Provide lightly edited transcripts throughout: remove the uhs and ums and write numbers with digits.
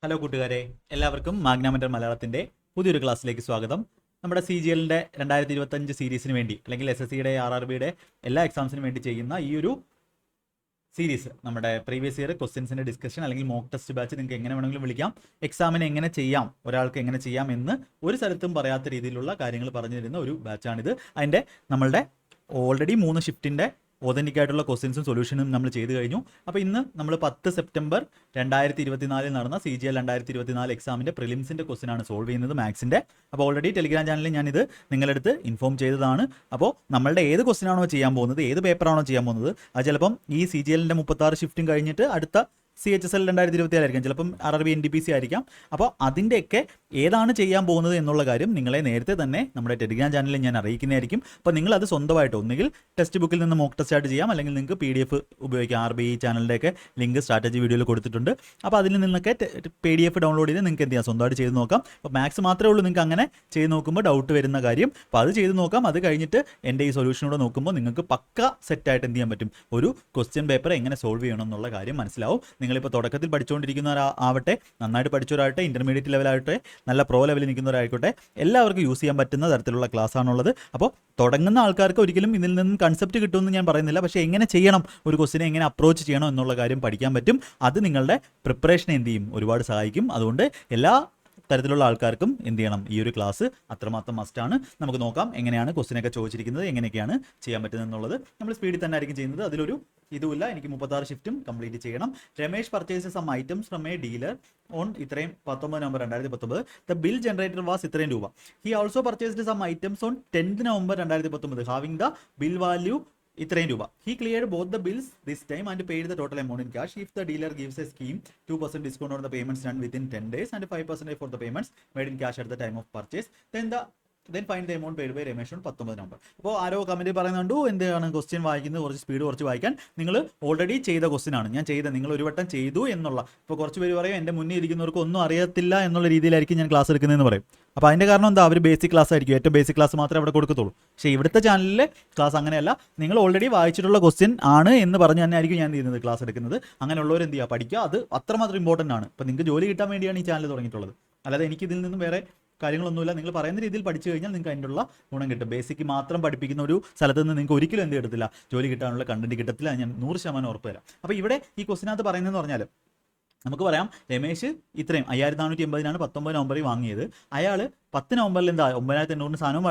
Hello കൂട്ടുകാരെ, എല്ലാവർക്കും മാഗ്നാമെന്റർ മലയാളത്തിൻ്റെ പുതിയൊരു ക്ലാസ്സിലേക്ക് സ്വാഗതം. നമ്മുടെ CGL-ന്റെ 2025 സീരീസിന് വേണ്ടി അല്ലെങ്കിൽ SSC-യുടെ RRB-യുടെ എല്ലാ എക്സാംസിനും വേണ്ടി ചെയ്യുന്ന ഈ ഒരു സീരീസ് നമ്മുടെ പ്രീവിയസ് ഇയർ ക്വസ്റ്റ്യൻസിൻ്റെ ഡിസ്കഷൻ അല്ലെങ്കിൽ മോക്ക് ടെസ്റ്റ് ബാച്ച് നിങ്ങൾക്ക് എങ്ങനെ വേണമെങ്കിലും വിളിക്കാം. എക്സാമിന് എങ്ങനെ ചെയ്യാം, ഒരാൾക്ക് എങ്ങനെ ചെയ്യാം എന്ന് ഒരു സ്ഥലത്തും പറയാത്ത രീതിയിലുള്ള കാര്യങ്ങൾ പറഞ്ഞു തരുന്ന ഒരു ബാച്ചാണിത്. അതിൻ്റെ നമ്മളുടെ ഓൾറെഡി 3 ഷിഫ്റ്റിൻ്റെ ഒതൻറ്റിക് ആയിട്ടുള്ള ക്വസ്റ്റ്യൻസും സൊല്യൂഷനും നമ്മൾ ചെയ്ത് കഴിഞ്ഞു. അപ്പോൾ ഇന്ന് നമ്മൾ 10 സെപ്റ്റംബർ 2024 നടന്ന CGL 2024 എക്സാമിൻ്റെ പ്രിലിംസിൻ്റെ ക്വസ്റ്റ്യൻ ആണ് സോൾവ് ചെയ്യുന്നത് മാത്സിൻ്റെ. അപ്പോൾ ഓൾറെഡി ടെലിഗ്രാം ചാനലിൽ ഞാനിത് നിങ്ങളുടെ അടുത്ത് ഇൻഫോം ചെയ്തതാണ്. അപ്പോൾ നമ്മളുടെ ഏത് ക്വസ്റ്റ്യൻ ആണോ ചെയ്യാൻ പോകുന്നത്, ഏത് പേപ്പറാണോ ചെയ്യാൻ പോകുന്നത്, അത് ചിലപ്പം ഈ CGL-ന്റെ 36 ഷിഫ്റ്റും കഴിഞ്ഞിട്ട് അടുത്ത CHSL 2024 ആയിരിക്കും, ചിലപ്പം RRB NTPC ആയിരിക്കാം. അപ്പോൾ അതിൻ്റെയൊക്കെ ഏതാണ് ചെയ്യാൻ പോകുന്നത് എന്നുള്ള കാര്യം നിങ്ങളെ നേരത്തെ തന്നെ നമ്മുടെ ടെലിഗ്രാം ചാനലിൽ ഞാൻ അറിയിക്കുന്നതായിരിക്കും. അപ്പോൾ നിങ്ങളത് സ്വന്തമായിട്ട് ഒന്നുകിൽ ടെക്സ്റ്റ് ബുക്കിൽ നിന്ന് മോക്ക് ടെസ്റ്റ് ആയിട്ട് ചെയ്യാം, അല്ലെങ്കിൽ നിങ്ങൾക്ക് PDF ഉപയോഗിക്കാം. RBI ചാനലിൻ്റെയൊക്കെ ലിങ്ക് സ്ട്രാറ്റജി വീഡിയോയിൽ കൊടുത്തിട്ടുണ്ട്. അപ്പോൾ അതിൽ നിന്നൊക്കെ PDF ഡൗൺലോഡ് ചെയ്ത് നിങ്ങൾക്ക് എന്ത് ചെയ്യാം, സ്വന്തമായിട്ട് ചെയ്ത് നോക്കാം. അപ്പോൾ മാത്സ് മാത്രമേ ഉള്ളൂ നിങ്ങൾക്ക് അങ്ങനെ ചെയ്ത് നോക്കുമ്പോൾ ഡൗട്ട് വരുന്ന കാര്യം. അപ്പോൾ അത് ചെയ്ത് നോക്കാം. അത് കഴിഞ്ഞിട്ട് എൻ്റെ ഈ സൊല്യൂഷനോടെ നോക്കുമ്പോൾ നിങ്ങൾക്ക് പക്ക സെറ്റായിട്ട് എന്ത് ചെയ്യാൻ പറ്റും, ഒരു ക്വസ്റ്റ്യൻ പേപ്പർ എങ്ങനെ സോൾവ് ചെയ്യണം എന്നുള്ള കാര്യം മനസ്സിലാവും. നിങ്ങളിപ്പോൾ തുടക്കത്തിൽ പഠിച്ചുകൊണ്ടിരിക്കുന്നവരാവട്ടെ, നന്നായിട്ട് പഠിച്ചവരാകട്ടെ, ഇൻ്റർമീഡിയറ്റ് ലെവലാകട്ടെ, നല്ല പ്രോ ലെവലിൽ നിൽക്കുന്നവരായിക്കോട്ടെ, എല്ലാവർക്കും യൂസ് ചെയ്യാൻ പറ്റുന്ന തരത്തിലുള്ള ക്ലാസ് ആണുള്ളത്. അപ്പോൾ തുടങ്ങുന്ന ആൾക്കാർക്ക് ഒരിക്കലും ഇതിൽ നിന്നും കൺസെപ്റ്റ് കിട്ടുമെന്ന് ഞാൻ പറയുന്നില്ല, പക്ഷേ എങ്ങനെ ചെയ്യണം, ഒരു ക്വസ്റ്റിനെ എങ്ങനെ അപ്രോച്ച് ചെയ്യണം എന്നുള്ള കാര്യം പഠിക്കാൻ പറ്റും. അത് നിങ്ങളുടെ പ്രിപ്പറേഷനെ എന്ത് ചെയ്യും, ഒരുപാട് സഹായിക്കും. അതുകൊണ്ട് എല്ലാ തരത്തിലുള്ള ആൾക്കാർക്കും എന്ത് ചെയ്യണം, ഈ ഒരു ക്ലാസ് അത്രമാത്രം മസ്റ്റാണ്. നമുക്ക് നോക്കാം എങ്ങനെയാണ് ക്വസ്റ്റിനൊക്കെ ചോദിച്ചിരിക്കുന്നത്, എങ്ങനെയൊക്കെയാണ് ചെയ്യാൻ പറ്റുന്നത് എന്നുള്ളത്. നമ്മൾ സ്പീഡിൽ തന്നെ ആയിരിക്കും ചെയ്യുന്നത്, അതിലൊരു ഇതുമില്ല. എനിക്ക് 36 ഷിഫ്റ്റും കംപ്ലീറ്റ് ചെയ്യണം. Ramesh purchase some items from a dealer on ഇത്രയും 19 November 2019. The bill generator was ഇത്രയും രൂപ. He also purchased some items on 10 November 2019 having the bill value ഇത്രയും രൂപ. He cleared both the bills this time and paid the total amount in cash. If the dealer gives a scheme 2% discount on the payments done within 10 days and 5% for the payments made in cash at the time of purchase. then find the amount paid by Ramesh on 19 November. അപ്പോൾ ആരോ comment പറയുന്നുണ്ട് എന്താണ് question വായിക്കുന്നത്, കുറച്ച് speed കുറച്ച് വായിക്കാൻ. നിങ്ങൾ already ചെയ്ത question ആണ് ഞാൻ ചെയ്തത്, നിങ്ങൾ ഒരു വട്ടം ചെയ്തു എന്നുള്ള. ഇപ്പോൾ കുറച്ച് പേര് പറയും എൻ്റെ മുന്നിൽ ഇരിക്കുന്നവർക്ക് ഒന്നും അറിയത്തില്ല എന്നുള്ള രീതിയിലായിരിക്കും ഞാൻ ക്ലാസ് എടുക്കുന്നതെന്ന് പറയും. അപ്പോൾ അതിൻ്റെ കാരണം എന്താ, അവർ ബേസിക് ക്ലാസ് ആയിരിക്കും, ഏറ്റവും ബേസിക് ക്ലാസ് മാത്രമേ അവിടെ കൊടുക്കത്തുള്ളൂ. പക്ഷേ ഇവിടുത്തെ ചാനലിലെ ക്ലാസ് അങ്ങനെയല്ല. നിങ്ങൾ ഓൾറെഡി വായിച്ചിട്ടുള്ള ക്വസ്റ്റ്യൻ ആണ് എന്ന് പറഞ്ഞ് തന്നെ ആയിരിക്കും ഞാൻ ചെയ്യുന്നത്, ക്ലാസ് എടുക്കുന്നത്. അങ്ങനെയുള്ളവർ എന്ത് ചെയ്യുക, പഠിക്കുക. അത് അത്രമാത്രം ഇമ്പോർട്ടൻ്റ് ആണ്. ഇപ്പോൾ നിങ്ങൾക്ക് ജോലി കിട്ടാൻ വേണ്ടിയാണ് ഈ ചാനൽ തുടങ്ങിയിട്ടുള്ളത്, അല്ലാതെ എനിക്ക് ഇതിൽ നിന്നും വേറെ കാര്യങ്ങളൊന്നുമില്ല. നിങ്ങൾ പറയുന്ന രീതിയിൽ പഠിച്ചു കഴിഞ്ഞാൽ നിങ്ങൾക്ക് അതിനുള്ള ഗുണം കിട്ടും. ബേസിക് മാത്രം പഠിപ്പിക്കുന്ന ഒരു സ്ഥലത്ത് നിന്ന് നിങ്ങൾക്ക് ഒരിക്കലും എന്ത് കിട്ടത്തില്ല, ജോലി കിട്ടാനുള്ള കണ്ടന്റ് കിട്ടത്തില്ല. ഞാൻ 100% ഉറപ്പ് തരാം. അപ്പോൾ ഇവിടെ ഈ ക്വസ്റ്റിനകത്ത് പറയുന്നതെന്ന് പറഞ്ഞാൽ നമുക്ക് പറയാം, രമേശ് ഇത്രയും 5480 19 നവംബറിൽ വാങ്ങിയത്. അയാൾ 10 നവംബറിൽ എന്താ 9800 സാധനവും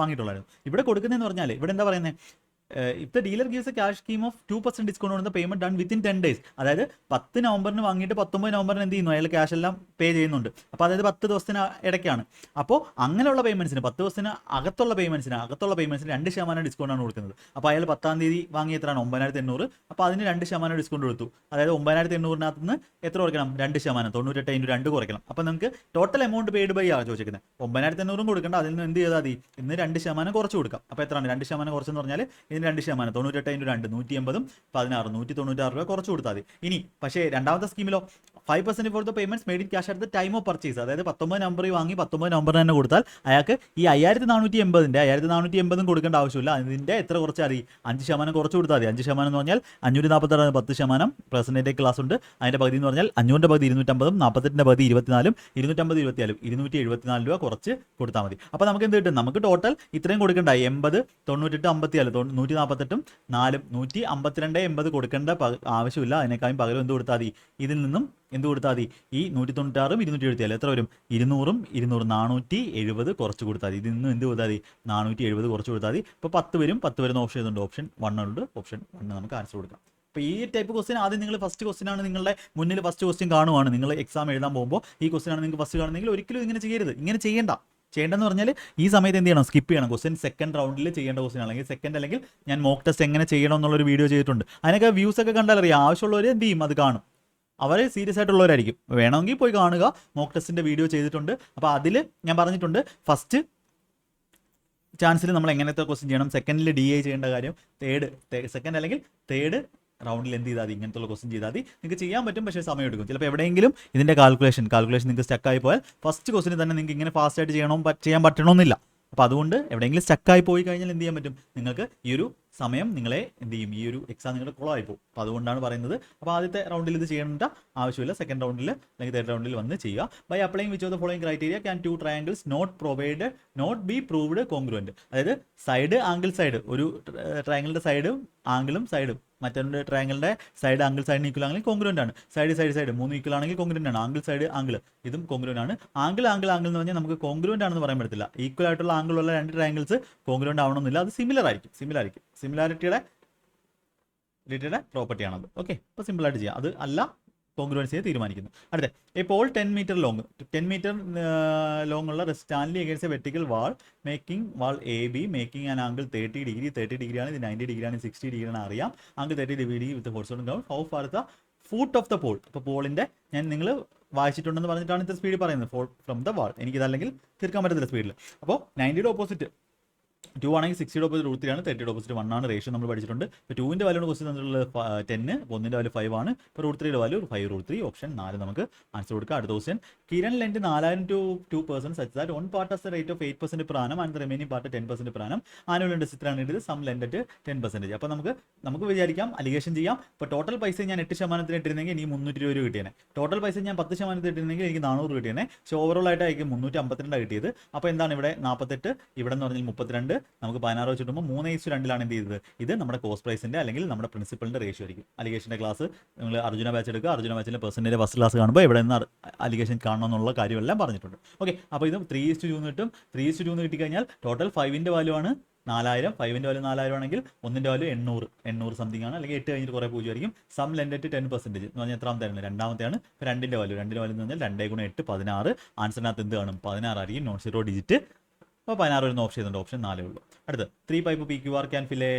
വാങ്ങിയിട്ടുള്ളായിരുന്നു. ഇവിടെ കൊടുക്കുന്നതെന്ന് പറഞ്ഞാൽ ഇവിടെ എന്താ പറയുന്നത്, if the dealer gives A cash scheme of 2% discount on the payment done within 10 days. അതായത് 10 നവംബറിന് വാങ്ങിയിട്ട് 19 നവംബറിന് എന്ത് ചെയ്യുന്നു, അയാൾ ക്യാഷ് എല്ലാം പേ ചെയ്യുന്നുണ്ട്. അപ്പോൾ അതായത് 10 ദിവസത്തിന് ഇടയ്ക്കാണ്. അപ്പോൾ അങ്ങനെയുള്ള പേയ്മെന്റ്സിന് 10 ദിവസത്തിന് അകത്തുള്ള പേയ്മെന്റ്സിന് 2% ഡിസ്കൗണ്ട് ആണ് കൊടുക്കുന്നത്. അപ്പോൾ അയാൾ 10-ാം തീയതി വാങ്ങിയ എത്രയാണ്, 9800. അപ്പോൾ അതിന് 2% ഡിസ്കൗണ്ട് കൊടുത്തു. അതായത് 9800-നകത്ത് നിന്ന് എത്ര കുറയ്ക്കണം, 2%, 98 × 2 കുറയ്ക്കണം. അപ്പോൾ നമുക്ക് ടോട്ടൽ എമൗണ്ട് പെയ്ഡ് ബൈ ആണ് ചോദിക്കുന്നത്. 9800 കൊടുക്കേണ്ട, അതിൽ നിന്ന് എന്ത് ചെയ്താൽ മതി, ഇന്ന് 2% കുറച്ച് കൊടുക്കാം. അപ്പോൾ എത്രയാണ് 2% കുറച്ചെന്ന് പറഞ്ഞാൽ 2%, 98 × 2 180, 16 196 രൂപ കുറച്ച് കൊടുത്താൽ മതി. ഇനി പക്ഷേ രണ്ടാമത്തെ സ്കീമിലോ 5% for the payments made in cash at the time of purchase. അതായത് 19 നവംബറിൽ വാങ്ങി 19 നവംബറിന് തന്നെ കൊടുത്താൽ അയാൾക്ക് ഈ 5480 കൊടുക്കേണ്ട ആവശ്യമില്ല. അതിൻ്റെ എത്ര കുറച്ച് അറിയും, 5% കുറച്ച് കൊടുത്താൽ മതി. 5% എന്ന് പറഞ്ഞാൽ 546, 10% പെർസെൻറ്റേജ് ക്ലാസ് ഉണ്ട്. അതിൻ്റെ പകുതി എന്ന് പറഞ്ഞാൽ 500-ന്റെ പകുതി 250, 48-ന്റെ പകുതി 24, 250 24, 274 രൂപ കുറച്ച് കൊടുത്താൽ മതി. അപ്പോൾ നമുക്ക് എന്ത് കിട്ടും, നമുക്ക് ടോട്ടൽ ഇത്രയും കൊടുക്കേണ്ട 80, 98, 54, 148, 4, 152, 80 കൊടുക്കേണ്ട ആവശ്യമില്ല. അതിനേക്കാളും പകരം എന്ത് കൊടുത്താൽ മതി, ഇതിൽ നിന്നും എന്ത് കൊടുത്താൽ മതി, ഈ 196, 274 എത്ര വരും, 200, 470 കുറച്ച് കൊടുത്താൽ മതി. ഇതിൽ നിന്ന് എന്ത് കൊടുത്താൽ മതി, 470 കുറച്ച് കൊടുത്താൽ മതി. ഇപ്പോൾ 10 വരും. 10 വരുന്ന ഓപ്ഷൻ ഉണ്ട്, ഓപ്ഷൻ 1 ഉണ്ട്. ഓപ്ഷൻ 1 നമുക്ക് ആൻസർ കൊടുക്കാം. അപ്പോൾ ഈ ടൈപ്പ് ക്വസ്റ്റ്യൻ ആദ്യം നിങ്ങൾ ഫസ്റ്റ് ക്വസ്റ്റ്യൻ ആണ് നിങ്ങളുടെ മുന്നിൽ ഫസ്റ്റ് ക്വസ്റ്റ്യൻ കാണുവാണ്, നിങ്ങൾ എക്സാം എഴുതാൻ പോകുമ്പോൾ ഈ ക്വസ്റ്റ്യൻ ആണ് നിങ്ങൾക്ക് ഫസ്റ്റ് കാണുന്നെങ്കിൽ ഒരിക്കലും ഇങ്ങനെ ചെയ്യരുത്. ഇങ്ങനെ ചെയ്യേണ്ടെന്ന് പറഞ്ഞാൽ ഈ സമയത്ത് എന്ത് ചെയ്യണം, സ്കിപ്പ് ചെയ്യണം. ക്വസ്റ്റ്യൻ സെക്കൻഡ് റൗണ്ടിൽ ചെയ്യേണ്ട ക്വസ്റ്റ്യൻ അല്ലെങ്കിൽ സെക്കൻഡ് അല്ലെങ്കിൽ ഞാൻ മോക്ക് ടെസ്റ്റ് എങ്ങനെ ചെയ്യണം എന്നുള്ളൊരു വീഡിയോ ചെയ്തിട്ടുണ്ട്. അതിനൊക്കെ വ്യൂസ് ഒക്കെ കണ്ടാൽ അറിയാം. ആവശ്യമുള്ളവർ എന്ത് ചെയ്യും, അത് കാണും. അവർ സീരിയസ് ആയിട്ടുള്ളവരായിരിക്കും. വേണമെങ്കിൽ പോയി കാണുക, മോക്ക് ടെസ്റ്റിൻ്റെ വീഡിയോ ചെയ്തിട്ടുണ്ട്. അപ്പോൾ അതിൽ ഞാൻ പറഞ്ഞിട്ടുണ്ട് ഫസ്റ്റ് ചാൻസിൽ നമ്മൾ എങ്ങനത്തെ ക്വസ്റ്റ്യൻ ചെയ്യണം, സെക്കൻഡിൽ DI ചെയ്യേണ്ട കാര്യം, സെക്കൻഡ് അല്ലെങ്കിൽ തേർഡ് റൗണ്ടിൽ എന്ത് ചെയ്താൽ മതി, ഇങ്ങനത്തുള്ള ക്വസ്റ്റ്യൻ ചെയ്താൽ മതി. നിങ്ങൾക്ക് ചെയ്യാൻ പറ്റും, പക്ഷേ സമയം എടുക്കും. ചിലപ്പോൾ എവിടെയെങ്കിലും ഇതിൻ്റെ കാൽക്കുലേഷൻ നിങ്ങൾക്ക് സ്റ്റക്കായി പോയാൽ ഫസ്റ്റ് ക്വസ്റ്റ്യൻ തന്നെ നിങ്ങൾക്ക് ഇങ്ങനെ ഫാസ്റ്റായിട്ട് ചെയ്യാൻ പറ്റണമെന്നില്ല. അപ്പോൾ അതുകൊണ്ട് എവിടെയെങ്കിലും സ്റ്റക്കായി പോയി കഴിഞ്ഞാൽ എന്ത് ചെയ്യാൻ പറ്റും, നിങ്ങൾക്ക് ഈ ഒരു സമയം നിങ്ങളെ എന്ത് ചെയ്യും, ഈ ഒരു എക്സാം നിങ്ങളുടെ കുളമായി പോകും. അപ്പോൾ അതുകൊണ്ടാണ് പറയുന്നത്. അപ്പോൾ ആദ്യത്തെ റൗണ്ടിൽ ഇത് ചെയ്യേണ്ട ആവശ്യമില്ല, സെക്കൻഡ് റൗണ്ടിൽ അല്ലെങ്കിൽ തേർഡ് റൗണ്ടിൽ വന്ന് ചെയ്യുക. By applying which of the following criteria can two triangles not be proved congruent. അതായത് സൈഡ് ആംഗിൾ സൈഡ്, ഒരു ട്രയാങ്കിളിൻ്റെ സൈഡും ആംഗിളും സൈഡും മറ്റൊരു ട്രയാങ്കിളിൻ്റെ സൈഡ് ആംഗിൾ സൈഡിന് ഈക്വൽ ആണെങ്കിൽ കോൺഗ്രുവൻ്റ് ആണ്. സൈഡ് 3 ഈക്വൽ ആണെങ്കിൽ കോൺഗ്രുവൻ്റ് ആണ്. ആംഗിൾ സൈഡ് ആംഗിൾ ഇതും കോൺഗ്രുവൻ്റ് ആണ്. ആംഗിൾ എന്ന് പറഞ്ഞാൽ നമുക്ക് കോൺഗ്രുവൻ്റ് ആണെന്ന് പറയാൻ പറ്റത്തില്ല. ഈക്വൽ ആയിട്ടുള്ള ആംഗിളുള്ള രണ്ട് ട്രയാങ്കിൾസ് കോൺഗ്രുവൻ്റ് ആവണമെന്നില്ല. അത് സിമിലർ ആയിരിക്കും. സിമിലാരിറ്റിയുടെ പ്രോപ്പർട്ടിയാണത്. ഓക്കെ, അപ്പോൾ സിമ്പിളായിട്ട് ചെയ്യാം. അത് അല്ല കോൺഗ്രുവൻസിയെ തീരുമാനിക്കുന്നു. അടുത്ത ഇപ്പോൾ 10 മീറ്റർ ലോങ് ഉള്ള Stanley against a vertical wall making wall A B making an angle 30 degree ആണ്. ഇത് 90 ഡിഗ്രി ആണ്, 60 ഡിഗ്രി ആണ് അറിയാം. Angle 30 degree with horizontal ground. How far the foot of the pole. അപ്പോൾ പോളിൻ്റെ നിങ്ങൾ വായിച്ചിട്ടുണ്ടെന്ന് പറഞ്ഞിട്ടാണ് ഇത്ര സ്പീഡ് പറയുന്നത്. Fall from the wall. എനിക്കിതല്ലെങ്കിൽ തീർക്കാൻ പറ്റത്തില്ല സ്പീഡിൽ. അപ്പോൾ 90യുടെ ഓപ്പോസിറ്റ് 2 ആണെങ്കിൽ 60യുടെ ഓപ്പോസിറ്റ് √3 ആണ്, 30യുടെ ഓപ്പോസിറ്റ് 1 ആണ്. റേഷ്യോ നമ്മൾ പഠിച്ചിട്ടുണ്ട്. ഇപ്പോൾ 2ൻ്റെ വാല്യൂണ് ക്വസ്റ്റ്യൻ തന്നിട്ടുള്ളത് 10, 1ൻ്റെ വാല്യൂ 5 ആണ്. ഇപ്പോൾ √3യുടെ വാല്യൂ 5 √3. ഓപ്ഷൻ 4 നമുക്ക് ആൻസർ കൊടുക്കുക. അടുത്ത question Kiran lent 4000 to 2% such that one part has the rate of 8% per annum and the remaining part 10% per annum. Annual interest ഇത്രയാണ് ഇട്ടത്. Sum lend at 10%. അപ്പോൾ നമുക്ക് വിചാരിക്കാം, അലിഗേഷൻ ചെയ്യാം. ഇപ്പോൾ ടോട്ടൽ പൈസ ഞാൻ 8% ഇട്ടിരുന്നെങ്കിൽ എനിക്ക് 320 രൂപ കിട്ടിയേനെ. ടോട്ടൽ പൈസ ഞാൻ 10% ഇട്ടിരുന്നെങ്കിൽ എനിക്ക് 400 കിട്ടിയേനെ. പക്ഷേ ഓവറോൾ ആയിട്ട് എനിക്ക് 352 കിട്ടിയത്. അപ്പോൾ എന്താണ് ഇവിടെ 48, ഇവിടെ എന്ന് പറഞ്ഞാൽ 32, നമുക്ക് 16 വെച്ച് കിട്ടുമ്പോൾ 3:2 എന്ത് ചെയ്തത്. ഇത് നമ്മുടെ കോസ്റ്റ് പ്രൈസിൻ്റെ അല്ലെങ്കിൽ നമ്മുടെ പ്രിൻസിപ്പളിൻ്റെ റേഷ്യോ ആയിരിക്കും. അലിഗേഷൻ്റെ ക്ലാസ് നിങ്ങൾ അർജുന ബാച്ച് എടുക്കുക. അർജുന ബാച്ചിൻ്റെ പെർസെൻറ്റേജ് ഫസ്റ്റ് ക്ലാസ് കാണുമ്പോൾ ഇവിടെ നിന്ന് അലിഗേഷൻ കാണണമെന്നുള്ള കാര്യമെല്ലാം പറഞ്ഞിട്ടുണ്ട്. ഓക്കെ, അപ്പോൾ ഇത് 3:2 കിട്ടും. 3:2 കിട്ടിക്കഴിഞ്ഞാൽ ടോട്ടൽ 5ൻ്റെ വാല്യൂ ആണ് 4000. 5ൻ്റെ വാല്യൂ 4000 ആണെങ്കിൽ 1ൻ്റെ വാല്യൂ 800 സംതിങ് ആണ്. അല്ലെങ്കിൽ 8 കഴിഞ്ഞിട്ട് കുറേ പൂജ്യമായിരിക്കും. സം ലെൻഡ് അറ്റ് 10% എന്ന് പറഞ്ഞാൽ എത്രാമത്തെയാണ്? രണ്ടാമത്തെയാണ്. ഇപ്പോൾ 2ൻ്റെ വാല്യൂ എന്ന് പറഞ്ഞാൽ 2 × 8 16. ആൻസറിനകത്ത് എന്ത് കാണും? 16 ആയിരിക്കും. Non zero digit. അപ്പോൾ 16 വരുന്ന ഓപ്ഷൻ ചെയ്തിട്ടുണ്ട്. ഓപ്ഷൻ 4 ഉള്ളൂ. അടുത്ത് 3 pipe PQR can fill a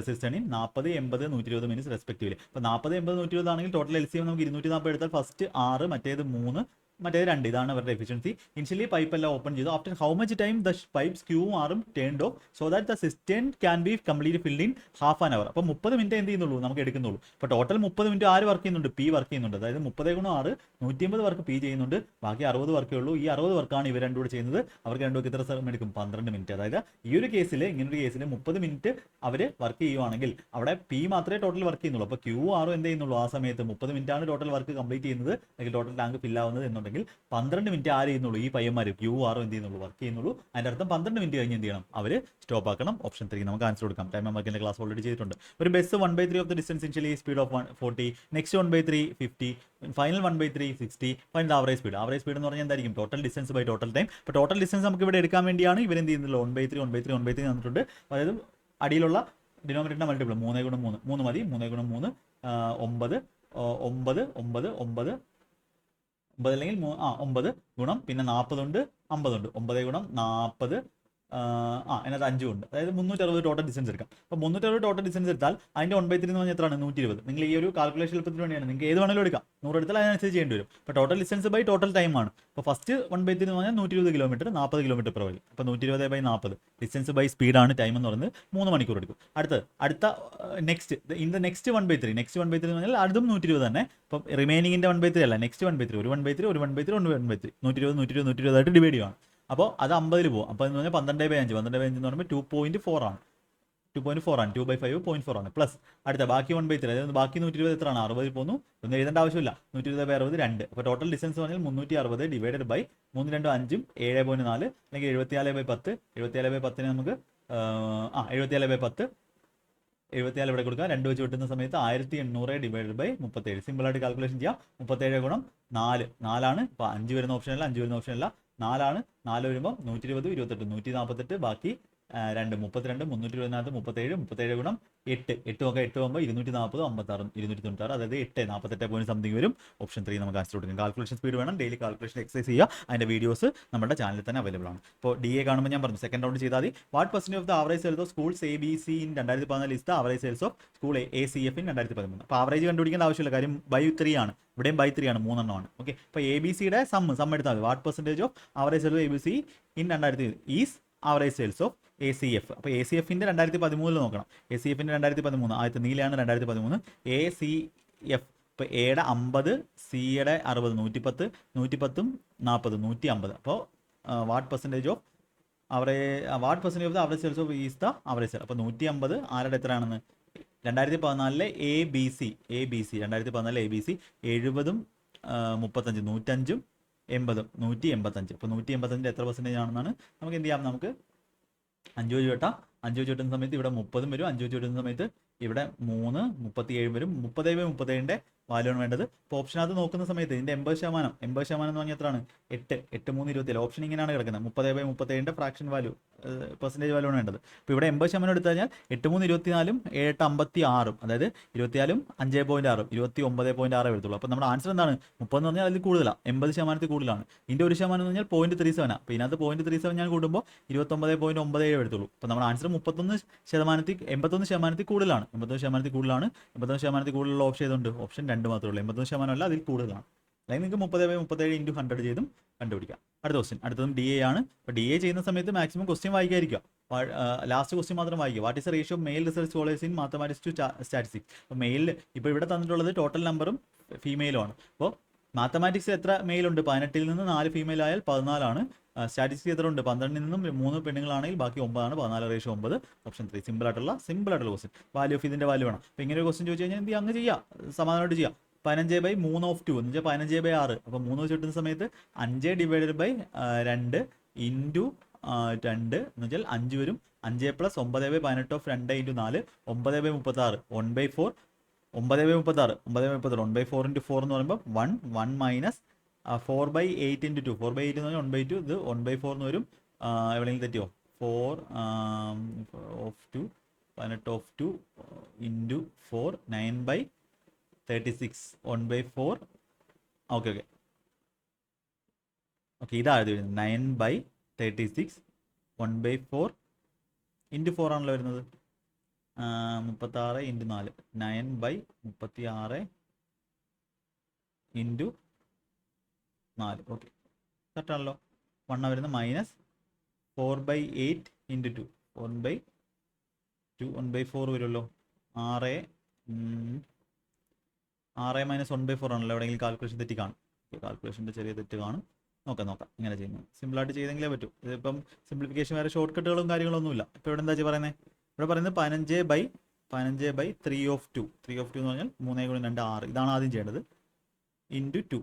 cistern in 40, 80, 120 minutes respectively. അപ്പോൾ 40, 80, 120 ആണെങ്കിൽ ടോട്ടൽ LCM നമുക്ക് 240 എടുത്താൽ ഫസ്റ്റ് 6, മറ്റേത് 3, മറ്റേത് 2. ഇതാണ് അവരുടെ എഫിഷ്യൻസി. ഇനിഷ്യലി പൈപ്പ് എല്ലാം ഓപ്പൺ ചെയ്തു. After how much time the pipes ക്യൂവും ആറും turned off so that the cistern can be complete filled in half an hour. അപ്പോൾ 30 മിനിറ്റ് എന്ത് ചെയ്യുന്നുള്ളൂ, നമുക്ക് എടുക്കുന്നുള്ളൂ. അപ്പോൾ ടോട്ടൽ 30 മിനിറ്റ് ആര് വർക്ക് ചെയ്യുന്നുണ്ട്? പി വർക്ക് ചെയ്യുന്നുണ്ട്. അതായത് 30 × 6 150 വർക്ക് പി ചെയ്യുന്നുണ്ട്. ബാക്കി 60 വർക്കേ ഉള്ളൂ. ഈ 60 വർക്കാണ് ഇവർ രണ്ടും കൂടെ ചെയ്യുന്നത്. അവർക്ക് രണ്ടുപേർക്ക് എത്ര സമയം എടുക്കും? 12 മിനിറ്റ്. അതായത് ഈ ഒരു കേസിൽ, ഇങ്ങനൊരു കേസിൽ 30 മിനിറ്റ് അവർ വർക്ക് ചെയ്യുവാണെങ്കിൽ അവിടെ പി മാത്രമേ ടോട്ടൽ വർക്ക് ചെയ്യുന്നുള്ളൂ. അപ്പോൾ ക്യൂ ആറും എന്ത് ചെയ്യുന്നുള്ളൂ? ആ സമയത്ത് 30 മിനിറ്റ് ആണ് ടോട്ടൽ വർക്ക് കംപ്ലീറ്റ് ചെയ്യുന്നത്, അല്ലെങ്കിൽ ടോട്ടൽ ടാങ്ക് ഫില്ലാവുന്നത് എന്നുണ്ടെങ്കിൽ 12 മിനിറ്റ് ആര് ചെയ്യുന്നുള്ളൂ? ഈ പയ്യന്മാർ ക്യൂ ആറും എന്ത് ചെയ്യുന്നുള്ളൂ? വർക്ക് ചെയ്യുന്നുള്ളൂ. അതിൻ്റെ അർത്ഥം 12 മിനിറ്റ് കഴിഞ്ഞ് എന്ത് ചെയ്യണം? അവർ സ്റ്റോപ്പ് ആക്കണം. ഓപ്ഷൻ 3 നമുക്ക് ആൻസർ കൊടുക്കാം. ടൈം മാർക്കിൻ്റെ ക്ലാസ് ഓൾറെഡി ചെയ്തിട്ടുണ്ട്. ഒരു bus 1/3 of the distance initially speed of 40, next 1/3 50, final 1/3 60, final average speed. Average speed എന്ന് പറഞ്ഞാൽ എന്തായിരിക്കും? Total distance by total time. ഇപ്പോൾ ടോട്ടൽ ഡിസ്റ്റൻസ് നമുക്ക് ഇവിടെ എടുക്കാൻ വേണ്ടിയാണ് ഇവർ എന്ത് ചെയ്യുന്നത്? 1/3 തന്നിട്ടുണ്ട്. അതായത് അടിയിലുള്ള ഡിനോമിനേറ്ററിൻ്റെ മൾട്ടിപ്പിൾ 3 × 3 3 മതി. 3 × 3 9 അല്ലെങ്കിൽ 9 ഗുണം പിന്നെ 40 ഉണ്ട്, 50 ഉണ്ട്. 9 × 40 അതിനകത്ത് 5 ഉണ്ട്. അതായത് 360 ടോട്ടൽ ഡിസ്റ്റൻസ് എടുക്കാം. അപ്പോൾ 360 ടോട്ടൽ ഡിസ്റ്റൻസ് എടുത്താൽ അതിൻ്റെ 1/3 എന്ന് പറഞ്ഞാൽ എത്രയാണ്? 120. നിങ്ങൾ ഈ ഒരു കാൽക്കുലേഷൻ എളുപ്പത്തിന് വേണ്ടിയാണ്. നിങ്ങൾക്ക് ഏത് വേണമെങ്കിലും എടുക്കാം. 100 എടുത്താൽ അതിനനുസരിച്ച് ചെയ്യേണ്ടി വരും. അപ്പോൾ total distance by total time ആണ്. അപ്പോൾ ഫസ്റ്റ് 1/3 എന്ന് പറഞ്ഞാൽ 120 കിലോമീറ്റർ, 40 കിലോമീറ്റർ പെർ അവർ. അപ്പോൾ 120/40 ഡിസ്റ്റൻസ് ബൈ സ്പീഡാണ്. ടൈം എന്ന് പറയുന്നത് 3 മണിക്കൂർ എടുക്കും. അടുത്ത നെക്സ്റ്റ് 1/3 എന്ന് പറഞ്ഞാൽ അതും 120 തന്നെ. അപ്പം റിമൈനിങ്ങിൻ്റെ 1/3 അല്ല, നെക്സ്റ്റ് 1/3 120 ആയിട്ട് ഡിവൈഡ് ചെയ്യുകയാണ്. അപ്പോൾ അത് 50 പോകും. അപ്പോൾ എന്ന് പറഞ്ഞാൽ 12/5 എന്ന് പറയുമ്പോൾ 2.4 ആണ്. 2.4 2/5 0.4 ആണ്. പ്ലസ് അടുത്ത ബാക്കി 1/3, അതായത് ബാക്കി 120 എത്രയാണ്? 60 പോകുന്നു. ഒന്നും എഴുതേണ്ട ആവശ്യമില്ല. 120/60 2. അപ്പോൾ ടോട്ടൽ ഡിസ്റ്റൻസ് പറഞ്ഞാൽ 360 ഡിവൈഡഡ് ബൈ 3 2 5 7.4 അല്ലെങ്കിൽ 74/10. 74/10 നമുക്ക് 74/10 ഇവിടെ കൊടുക്കുക. 2 വെച്ച് കിട്ടുന്ന സമയത്ത് 1800 ഡിവൈഡഡ് ബൈ 37. സിമ്പിളായിട്ട് കാൽക്കുലേഷൻ ചെയ്യാം. 37 × 4 4ആണ്. ഇപ്പോൾ 5 വരുന്ന ഓപ്ഷനല്ല, 5 വരുന്ന ഓപ്ഷനല്ല, 4ആണ്. 4 വരുമ്പോൾ 120 28 148 ബാക്കി 2 32 320 37 37 × 8 8 നോക്കാം. 8 ആകുമ്പോൾ 240 56 296, അതായത് 8 48 സംതിങ് വരും. ഓപ്ഷൻ 3 നമുക്ക് ആൻസർ കൊടുക്കാം. കാൽക്കുലേഷൻ സ്പീഡ് വേണം. ഡെയിലി കാൽക്കുലേഷൻ എക്സസൈസ് ചെയ്യുക. അതിൻ്റെ വീഡിയോസ് നമ്മുടെ ചാനലിൽ തന്നെ അവൈലബിൾ ആണ്. ഇപ്പോൾ DA കാണുമ്പോൾ ഞാൻ പറഞ്ഞു സെക്കൻഡ് റൗണ്ട് ചെയ്താൽ മതി. What percentage of the average sales of schools ABC in 2014 is the average sales of school ACF in 2013. അപ്പോൾ ആവറേജ് കണ്ടുപിടിക്കേണ്ട ആവശ്യമില്ല, കാര്യം ബൈ 3 ആണ്. ഇവിടെയും ബൈ 3 ആണ്, 3 എണ്ണമാണ്. ഓക്കെ, അപ്പോൾ ABCയുടെ സം എടുത്താൽ മതി. What percentage of average sales ABC in 2013 is average sales of ACF. അപ്പോൾ ACFൻ്റെ 2013 നോക്കണം. ACFൻ്റെ 2013 ആദ്യത്തെ നീലയാണ് 2013. ACF ഇപ്പോൾ എയുടെ 50, സിയുടെ 60, 110 110 40 150. അപ്പോൾ what percentage of what percentage of the average cells of is the average cell. അപ്പോൾ 150 ആരുടെ എത്രയാണെന്ന് 2014 ABC 2014 ABC 70 35 105 80 185. അപ്പോൾ 185 എത്ര പെർസെൻറ്റേജ് ആണെന്നാണ് നമുക്ക് എന്ത് ചെയ്യാം, നമുക്ക് 5 വെച്ച് വെട്ടാം. 5 വെച്ച് വെട്ടുന്ന സമയത്ത് ഇവിടെ 30 വരും. 5 വെച്ച് വെട്ടുന്ന സമയത്ത് ഇവിടെ 3 37 വരും. 30/37 വാല്യൂ ആണ് വേണ്ടത്. ഇപ്പോൾ ഓപ്ഷനകത്ത് നോക്കുന്ന സമയത്ത് ഇതിൻ്റെ 80% എന്ന് പറഞ്ഞാൽ എത്രയാണ്? 8 8 3 27. ഓപ്ഷൻ ഇങ്ങനെയാണ് കിടക്കുന്നത്. 30/37 ഫ്രാക്ഷൻ വാല്യൂ പെർസെൻറ്റേജ് വാല്യൂ ആണ് വേണ്ടത്. ഇപ്പോൾ ഇവിടെ 80% എടുത്തു കഴിഞ്ഞാൽ 8 3 24 7 56, അതായത് 24 5.6 29.6 വരത്തുള്ളൂ. അപ്പോൾ നമ്മുടെ ആൻസർ എന്താണ്? 30 എന്ന് പറഞ്ഞാൽ അതിൽ കൂടുതലാണ്, 80% കൂടുതലാണ്. ഇതിൻ്റെ 1% എന്ന് പറഞ്ഞാൽ 0.37 ആണ്. അപ്പോൾ ഇതിനകത്ത് 0.37 ഞാൻ കൂടുമ്പോൾ 29.97 വരത്തുള്ളൂ. അപ്പോൾ നമ്മുടെ ആൻസർ 81% കൂടുതലാണ്. 81% കൂടുതലുള്ള ഓപ്ഷൻ ഏതുണ്ട്? ഓപ്ഷൻ 2 മാത്രമേ ഉള്ളൂ. 81% അല്ല, അതിൽ കൂടുതലാണ്. അല്ലെങ്കിൽ നിങ്ങൾക്ക് 30/37 × 100 ചെയ്തും കണ്ടുപിടിക്കാം. അടുത്ത ക്വസ്റ്റ്യൻ, അടുത്തതും DA ആണ്. അപ്പോൾ DA ചെയ്യുന്ന സമയത്ത് മാക്സിമം ക്വസ്റ്റ്യൻ വായിക്കാതിരിക്കുക. ലാസ്റ്റ് ക്വസ്റ്റ്യൻ മാത്രം വായിക്കുക. What is the ratio of male research scholars in mathematics to statistics? അപ്പോൾ മെയിലിൽ ഇപ്പോൾ ഇവിടെ തന്നിട്ടുള്ളത് ടോട്ടൽ നമ്പറും ഫീമെയിലും ആണ്. അപ്പോൾ മാത്തമാറ്റിക്സിൽ എത്ര മെയിലുണ്ട്? 18-ൽ നിന്ന് 4 ഫീമെയിൽ ആയാൽ 14 ആണ്. സ്റ്റാറ്റിസ്റ്റിക്സ് എത്ര ഉണ്ട്? 12-ൽ നിന്നും 3 പെണ്ണുങ്ങളാണെങ്കിൽ ബാക്കി 9 ആണ്. 14/9. ഓപ്ഷൻ 3 സിമ്പിൾ ആയിട്ടുള്ള ക്വസ്റ്റ്യൻ. വാല്യൂ ഓഫ് ഇതിൻ്റെ വാല്യൂ ആണ്. അപ്പോൾ ഇങ്ങനെ ഒരു ക്വസ്റ്റ്യൻ ചോദിച്ചു കഴിഞ്ഞാൽ എന്ത് അങ്ങ് ചെയ്യാം, സമാധാനമായിട്ട് ചെയ്യാം. 15/3 എന്ന് വെച്ചാൽ 15/6. അപ്പോൾ 3 വെച്ച് കിട്ടുന്ന സമയത്ത് 5 ÷ 2 × 2 എന്ന് വെച്ചാൽ 5 വരും. 5 + 9/18 × 2 × 4 9/36 1/4 9/36 1/4 × 4 എന്ന് പറയുമ്പോൾ 1 മൈനസ് 4/8 × 2 4/8 എന്ന് പറഞ്ഞാൽ 1/2. ഇത് 1/4 എന്ന് വരും. എവിടെയെങ്കിലും തെറ്റിയോ? 4 18 × 4 9/36 1/4. ഓക്കെ ഇതാണ് വരുന്നത് 9/36 1/4 × 4 ആണല്ലോ വരുന്നത്. 36 × 4 9/36 × 4. ഓക്കെ കറക്റ്റാണല്ലോ. 1 വരുന്നത് മൈനസ് 4/8 × 2 1/2 1/4 വരുമല്ലോ. 6 മൈനസ് 1/4 ആണല്ലോ. എവിടെയെങ്കിലും കാൽക്കുലേഷൻ തെറ്റി കാണും. കാൽക്കുലേഷൻ്റെ ചെറിയ തെറ്റ് കാണും. നോക്കാം ഇങ്ങനെ ചെയ്യുന്നത്. സിമ്പിളായിട്ട് ചെയ്തെങ്കിലേ പറ്റൂ. ഇതിപ്പം സിംപ്ലിഫിക്കേഷൻ വേറെ ഷോർട്ട് കട്ടുകളും കാര്യങ്ങളൊന്നുമില്ല. ഇപ്പോൾ ഇവിടെ എന്താ പറയുന്നത്? ഇവിടെ പറയുന്നത് 15/3 of 2 എന്ന് പറഞ്ഞാൽ 3 × 2 6. ഇതാണ് ആദ്യം ചെയ്യേണ്ടത്. ഇൻറ്റു 2.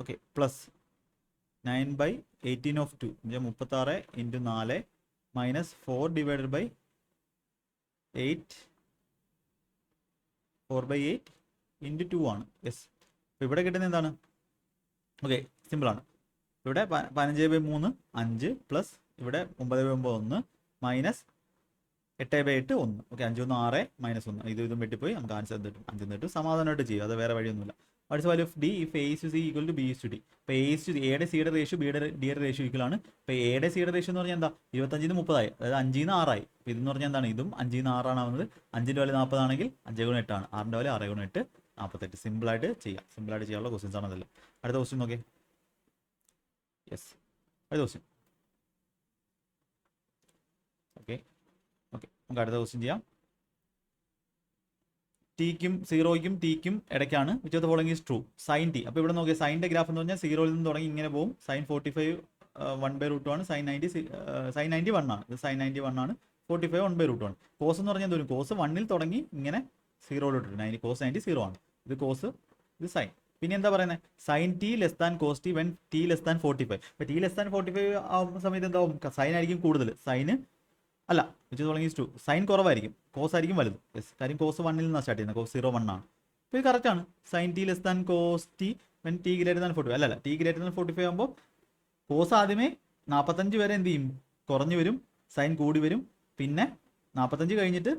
ഓക്കെ പ്ലസ് 9/18 of 2 എന്ന് വെച്ചാൽ 36 × 4 മൈനസ് 4/8 4/8 × 2 ആണ്. യെസ്. അപ്പോൾ ഇവിടെ കിട്ടുന്നത് എന്താണ്? ഓക്കെ സിമ്പിളാണ്. ഇവിടെ 15/3 5 പ്ലസ് ഇവിടെ 9/9 1 മൈനസ് 8/8 1. ഓക്കെ 5 1 6 മൈനസ് 1 ഇതും വെട്ടിപ്പോയി. നമുക്ക് ആൻസർ കിട്ടും. 5 കിട്ടും. സമാധാനമായിട്ട് ചെയ്യും. അത് വേറെ വഴിയൊന്നുമില്ല. What's value of D if A is to C equal to B is to D? ഇപ്പോൾ എയുടെ സിയുടെ റേഷ്യോ ബിയുടെ ഡിയുടെ റേഷ്യോ ഈക്വൽ ആണ്. ഇപ്പോൾ എയുടെ സിയുടെ റേഷ്യോ എന്ന് പറഞ്ഞാൽ എന്താ? 25 × 30 ആയി, അതായത് 5 × 6 ആയി. അപ്പോൾ ഇതെന്ന് പറഞ്ഞാൽ എന്താണ്? ഇതും 5 × 6 ആണ് ആവുന്നത്. 5-ന്റെ വാല്യൂ 40 ആണെങ്കിൽ 5 × 8 ആണ്. 6-ന്റെ വാല്യൂ 6 × 8 48. സിമ്പിളായിട്ട് ചെയ്യാനുള്ള ക്വസ്റ്റ്യൻസ് ആണ് അതെല്ലാം. അടുത്ത ക്വസ്റ്റ്യൻ നോക്കേ. യെസ് അടുത്ത ക്വസ്റ്റ്യൻ. ഓക്കെ നമുക്ക് അടുത്ത ക്വസ്റ്റ്യൻ ചെയ്യാം. ടിക്കും 0ക്കും ടിക്കും ഇടയ്ക്കാണ്. Which of the following is true? Sine T. അപ്പോൾ ഇവിടെ നോക്കിയാൽ സൈൻ്റെ ഗ്രാഫ് എന്ന് പറഞ്ഞാൽ 0-ൽ നിന്ന് തുടങ്ങി ഇങ്ങനെ പോകും. സൈൻ 45 1/√2 ആണ്. സൈൻ 90 1 ആണ്. ഇത് സൈൻ 91 ആണ്. 45 1/√2 ആണ്. കോസ് എന്ന് പറഞ്ഞാൽ എന്തോരും? കോസ് 1-ൽ തുടങ്ങി ഇങ്ങനെ 0-ലോട്ട് കോസ് 90 0 ആണ്. ഇത് കോസ്, ഇത് സൈൻ. പിന്നെ എന്താ പറയുന്നത്? Sine T less than cos T when T less than 45. ഇപ്പോൾ ടി ലെസ് ദാൻ 45 ആവുന്ന സമയത്ത് എന്താവും? സൈൻ ആയിരിക്കും കൂടുതൽ. സൈന് അല്ല വിച്ച് തുടങ്ങി ടു. സൈൻ കുറവായിരിക്കും, കോസ് ആയിരിക്കും വലുത്. യെസ്, കാര്യം കോസ് 1-ൽ നിന്നാണ് സ്റ്റാർട്ട് ചെയ്യുന്നത്. കോസ് 0 1 ആണ്. അപ്പോൾ ഇത് കറക്റ്റാണ്. Sine T less than cos T when T greater than 45. അല്ലല്ല, ടി ഗ്രേറ്റർ ദാൻ 45 ആകുമ്പോൾ കോസ് ആദ്യമേ 45 വരെ എന്ത് ചെയ്യും? കുറഞ്ഞു വരും. സൈൻ കൂടി വരും. പിന്നെ 45 കഴിഞ്ഞിട്ട്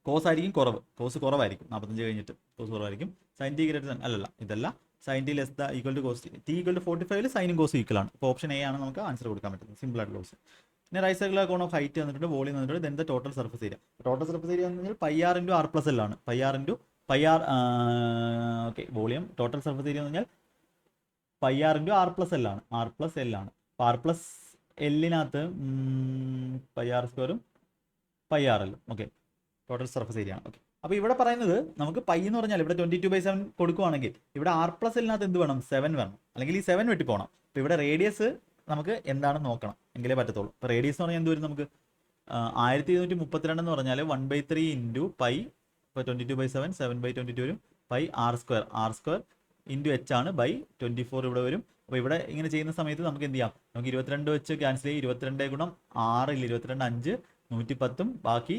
കോസ് ആയിരിക്കും കുറവ്. കോസ് കുറവായിരിക്കും. 45 കഴിഞ്ഞിട്ട് കോസ് കുറവായിരിക്കും. സൈൻ ടി ഗ്രേറ്റർ ദാൻ അല്ലല്ല ഇതല്ല. Sine T less the equal to cos T equal to 45-ൽ സൈനും കോസും ഈക്വൽ ആണ്. അപ്പോൾ ഓപ്ഷൻ എ ആണ് നമുക്ക് ആൻസർ കൊടുക്കാൻ പറ്റുന്നത്. സിമ്പിൾ ആയിട്ടുള്ള ക്വസ്റ്റ്യൻ. പിന്നെ right circular cone of height വന്നിട്ടുണ്ട്, വോളിയം വന്നിട്ടുണ്ട്. Then the total surface area. Total surface area എന്ന് പറഞ്ഞാൽ πr × r+l ആണ്. πr okay volume total surface area എന്ന് പറഞ്ഞാൽ πr × r+l ആണ്. r+l ആണ്. അപ്പോൾ r+l-നകത്ത് πr² πrl. Okay total surface area ആണ്. ഓക്കെ അപ്പോൾ ഇവിടെ പറയുന്നത് നമുക്ക് പൈ എന്ന് പറഞ്ഞാൽ ഇവിടെ 22/7 കൊടുക്കുവാണെങ്കിൽ ഇവിടെ r+l-നകത്ത് എന്ത് വേണം? 7 വേണം. അല്ലെങ്കിൽ ഈ 7 വെട്ടി പോകണം. അപ്പോൾ ഇവിടെ റേഡിയസ് നമുക്ക് എന്താണെന്ന് നോക്കണം, എങ്കിലേ പറ്റത്തുള്ളൂ. ഇപ്പോൾ റേഡിയസ് എന്ന് പറഞ്ഞാൽ എന്ത് വരും നമുക്ക് 1232 എന്ന് പറഞ്ഞാൽ 1/3 ഇൻറ്റു പൈ, ഇപ്പോൾ 22/7 7/22 വരും, പൈ r² ഇൻറ്റു h ആണ്, ബൈ 24 ഇവിടെ വരും. അപ്പോൾ ഇവിടെ ഇങ്ങനെ ചെയ്യുന്ന സമയത്ത് നമുക്ക് എന്ത് ചെയ്യാം, നമുക്ക് 22 വെച്ച് ക്യാൻസൽ ചെയ്യും. 22 ഗുണം 6 22 5 110, ബാക്കി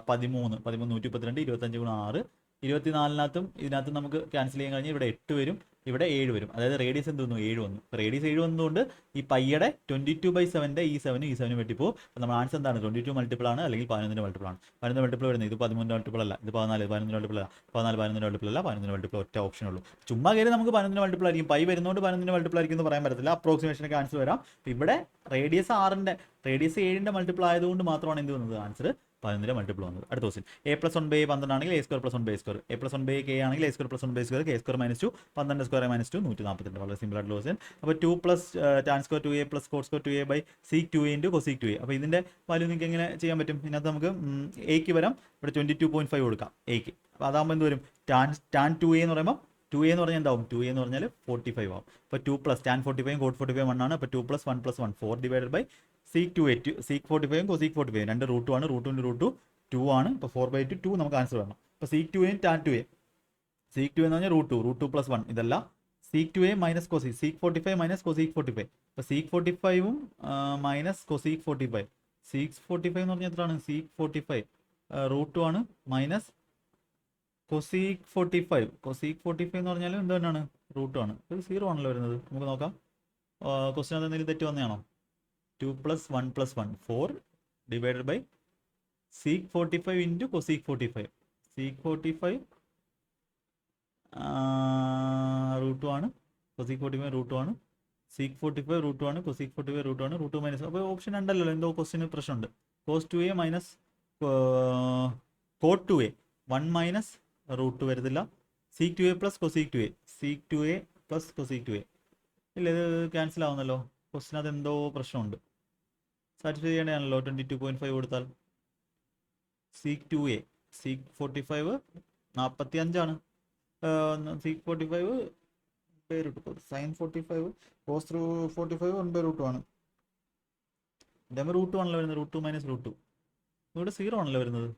13 132, 25 ഗുണം 6 24-നകത്തും ഇതിനകത്തും നമുക്ക് ക്യാൻസൽ ചെയ്യാൻ കഴിഞ്ഞാൽ ഇവിടെ 8 വരും, ഇവിടെ 7 വരും. അതായത് റേഡിയസ് എന്ത് വന്നു, 7 വന്നു. റേഡിയസ് 7 വന്നതുകൊണ്ട് ഈ പയ്യയുടെ 22/7 ഈ 7 വെട്ടിപ്പോ നമ്മുടെ ആൻസർ എന്താണ്, 22 മൾട്ടിപ്പിൾ ആണ്, അല്ലെങ്കിൽ 11 മൾട്ടിപ്പിൾ ആണ്. 11 മൾട്ടിപ്പിൾ വരുന്നത് ഇത് 13 മൾട്ടിപ്പിൾ അല്ല, ഇത് 14 മൾട്ടിപ്പിൾ അല്ല, 11 മൾട്ടിപ്പിൾ അല്ല, 11 മൾട്ടിപ്പിൾ ഒറ്റ ഓപ്ഷൻ ഉള്ളൂ. ചുമ്മാ കയറി നമുക്ക് 11 മൾട്ടിപ്പിൾ ആയിരിക്കും, പൈ വരുന്നതുകൊണ്ട് 11 മൾട്ടിപ്പിൾ ആയിരിക്കും എന്ന് പറയാൻ പറ്റത്തില്ല. അപ്രോക്സിമേഷനൊക്കെ ആൻസർ വരാം. ഇവിടെ റേഡിയസ് 7ന്റെ മൾട്ടിപ്പിൾ ആയതുകൊണ്ട് മാത്രമാണ് എന്ത് വന്നത്, ആൻസർ 11 മൾട്ടിപ്പിൾ വന്നത്. അടുത്ത ക്വസ്റ്റ്യൻ, a+1 / a 12 ആണെങ്കിൽ a² + 1 / a², a+1 / k ആണെങ്കിൽ a² + 1 / a², k² - 2 12² - 2 142. വളരെ സിമ്പിൾ ആയിട്ടുള്ള ക്വസ്റ്റ്യൻ. അപ്പോൾ 2 + tan² 2a + cos² 2a / sec 2a × cosec 2a. അപ്പോൾ ഇതിന്റെ വാല്യൂ നിങ്ങൾക്ക് എങ്ങനെ ചെയ്യാൻ പറ്റും, ഇതിനകത്ത് നമുക്ക് എക്ക് വരാം, ഇവിടെ 22.5 കൊടുക്കാം എക്ക്. അപ്പോൾ അതാകുമ്പോൾ എന്ത് വരും, tan 2a എന്ന് പറയുമ്പോൾ 2a എന്ന് പറഞ്ഞാൽ എന്താവും, 2a എന്ന് പറഞ്ഞാൽ 45 ആവും. അപ്പോൾ 2 + tan 45 cot 45 1 ആണ്. അപ്പോൾ 2 + 1 + 1 4 / sec 2a, sec 45 cosec 45 രണ്ട് റൂട്ട് ആണ്, റൂട്ട് × റൂട്ട് 2 ആണ്. ഇപ്പോൾ 4/2 2 നമുക്ക് ആൻസർ വേണം. അപ്പോൾ sec 2a tan 2a, sec 2a എന്ന് പറഞ്ഞാൽ റൂട്ട് 2 + 1 ഇതല്ല, sec 2a - cosec, sec 45 - cosec 45. അപ്പോൾ sec 45ഉം cosec 45, sec 45 എന്ന് പറഞ്ഞാൽ എത്രയാണ്, sec 45 റൂട്ട് 2 ആണ് മൈനസ് cosec 45, cosec 45 എന്ന് പറഞ്ഞാൽ എന്താണ്, റൂട്ട് 2 ആണ്. ഇത് 0 ആണല്ലോ വരുന്നത്. നമുക്ക് നോക്കാം ക്വസ്റ്റ്യൻ അത് എന്തെങ്കിലും തെറ്റ് വന്നതാണോ. 2 + 1 + 1 4 / sec 45 × cosec 45, sec 45 റൂട്ട് 2 ആണ്, cosec 45 റൂട്ട് 2 ആണ്, sec 45 റൂട്ട് 2 ആണ്, cosec 45 റൂട്ട് 2 ആണ്, റൂട്ട് 2 മൈനസ്. അപ്പോൾ ഓപ്ഷൻ ഉണ്ടല്ലോ, എന്തോ ക്വസ്റ്റ്യന് പ്രശ്നമുണ്ട്. cos 2a - cot 2a 1 - root 2 വരുന്നില്ല. sec 2a + cosec 2a, sec 2a + cosec 2a ഇല്ല, ഇത് ക്യാൻസൽ ആവുന്നല്ലോ. ക്വസ്റ്റിനകത്ത് എന്തോ പ്രശ്നമുണ്ട്. സാറ്റിസ്ഫൈ ചെയ്യേണ്ടതാണല്ലോ. 22.5 കൊടുത്താൽ sec 2a, sec 45 45 ആണ്, sec 45 sin 45 cos 45 1/√2 ആണ്. ഇതാകുമ്പോൾ റൂട്ട് 2 ആണല്ലോ വരുന്നത്, റൂട്ട് 2 - റൂട്ട് 2. ഇവിടെ 0 ആണല്ലോ വരുന്നത്.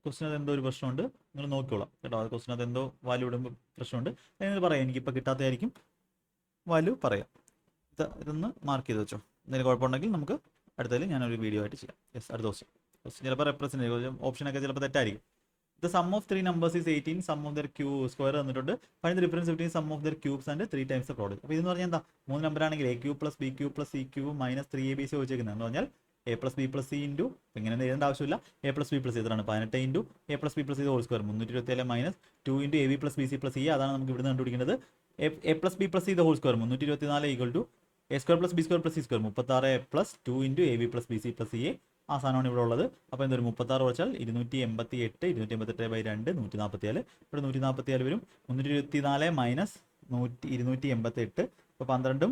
ക്വസ്റ്റിനകത്ത് എന്തോ ഒരു പ്രശ്നമുണ്ട്, നിങ്ങൾ നോക്കിക്കോളാം കേട്ടോ. അത് ക്വസ്റ്റിനകത്ത് എന്തോ വാല്യൂ ഇടുമ്പോൾ പ്രശ്നമുണ്ട്. നിങ്ങൾ പറയാം, എനിക്കിപ്പോൾ കിട്ടാത്തതായിരിക്കും, വാല്യൂ പറയാം. ഇതൊന്ന് മാർക്ക് ചെയ്ത് വെച്ചോ. എന്തെങ്കിലും കുഴപ്പമുണ്ടെങ്കിൽ നമുക്ക് അടുത്തതിൽ ഞാനൊരു വീഡിയോ ആയിട്ട് ചെയ്യാം. യെസ്, അടുത്ത ക്വസ്റ്റ്യൻ ചിലപ്പോൾ റെപ്രസെൻറ്റ് ചെയ്യും, ഓപ്ഷനൊക്കെ ചിലപ്പോൾ തെറ്റായിരിക്കും. The sum of 3 numbers is 18, sum of their square തന്നിട്ടുണ്ട്. Find the difference between sum of their cubes and 3 times the product. അപ്പോൾ ഇതെന്ന് പറഞ്ഞാൽ എന്താ, 3 നമ്പർ ആണെങ്കിൽ a³ + b³ + c³ - 3abc വെച്ചേക്കുന്നത് എന്ന് പറഞ്ഞാൽ a + b + c ഇൻറ്റു, ഇങ്ങനെ എഴുതേണ്ട ആവശ്യമില്ല, a + b + c എത്രയാണ് 18 into a + b + c whole square 327 - 2 into ab + bc + c. അതാണ് നമുക്ക് ഇവിടുന്ന് കണ്ടുപിടിക്കേണ്ടത്. a + b + c whole square 324 = a² + b² + c², 36 + 2 into ab + bc + ca. ആ സാധനമാണ് ഇവിടെ ഉള്ളത്. അപ്പോൾ എന്തൊരു 36 വെച്ചാൽ 288, 288/2 144. ഇവിടെ 144 വരും. 324 - 288. അപ്പോൾ 12 -2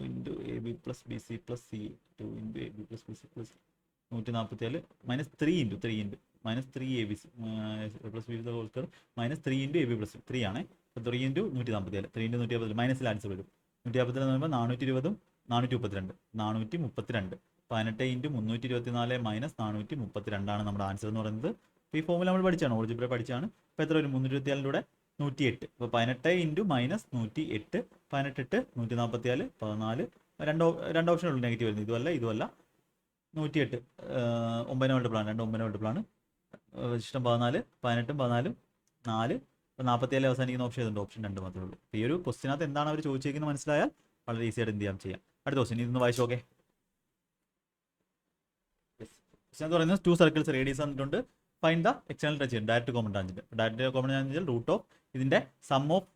into ab + bc + c, 2 into ab + bc + c 144 -3 into -3abc + b whole square -3 into ab + 3 ആണ്. അപ്പോൾ 3 ഇൻറ്റു 144, 3 ഇൻറ്റു 144 മൈനസിൽ ആൻസർ വരും. 144 എന്ന് പറയുമ്പോൾ 420 432 432. 18 ഇൻറ്റു 324 - 432 ആണ് നമ്മുടെ ആൻസർ എന്ന് പറയുന്നത്. അപ്പോൾ ഈ ഫോമുല നമ്മൾ പഠിച്ചാണ്, ഓൾജിബ്ര പഠിച്ചാണ്. അപ്പോൾ എത്ര വരും, 324 108. അപ്പോൾ 18 ഇൻറ്റു -108, 18 144 14. രണ്ട് ഓപ്ഷൻ ഉള്ളൂ നെഗറ്റീവ് വരുന്നത്, ഇതുമല്ല 108 9 മൾട്ടിപ്പിളാണ്, 2 9 മൾട്ടിപ്പിളാണ്. ഇഷ്ടം 14 18 14 4. അപ്പോൾ 47 അവസാനിക്കുന്ന ഓപ്ഷൻ ഏതുണ്ട്, ഓപ്ഷൻ 2 മാത്രമേ ഉള്ളൂ. ഈ ഒരു ക്വസ്റ്റിനകത്ത് എന്താണ് അവർ ചോദിച്ചേക്കുന്നത് മനസ്സിലായാൽ വളരെ ഈസി ആയിട്ട് എന്ത് ചെയ്യാം. അടുത്ത ക്വസ്റ്റ്യൻ ഇതൊന്ന് വായിച്ചു നോക്കേ. ക്വസ്റ്റ്യൻ എന്ന് പറയുന്നത് 2 സർക്കിൾസ് റേഡിയസ് തന്നിട്ടുണ്ട്. Find the external touch, direct common tangent. Direct common tangent root of ഇതിന്റെ sum of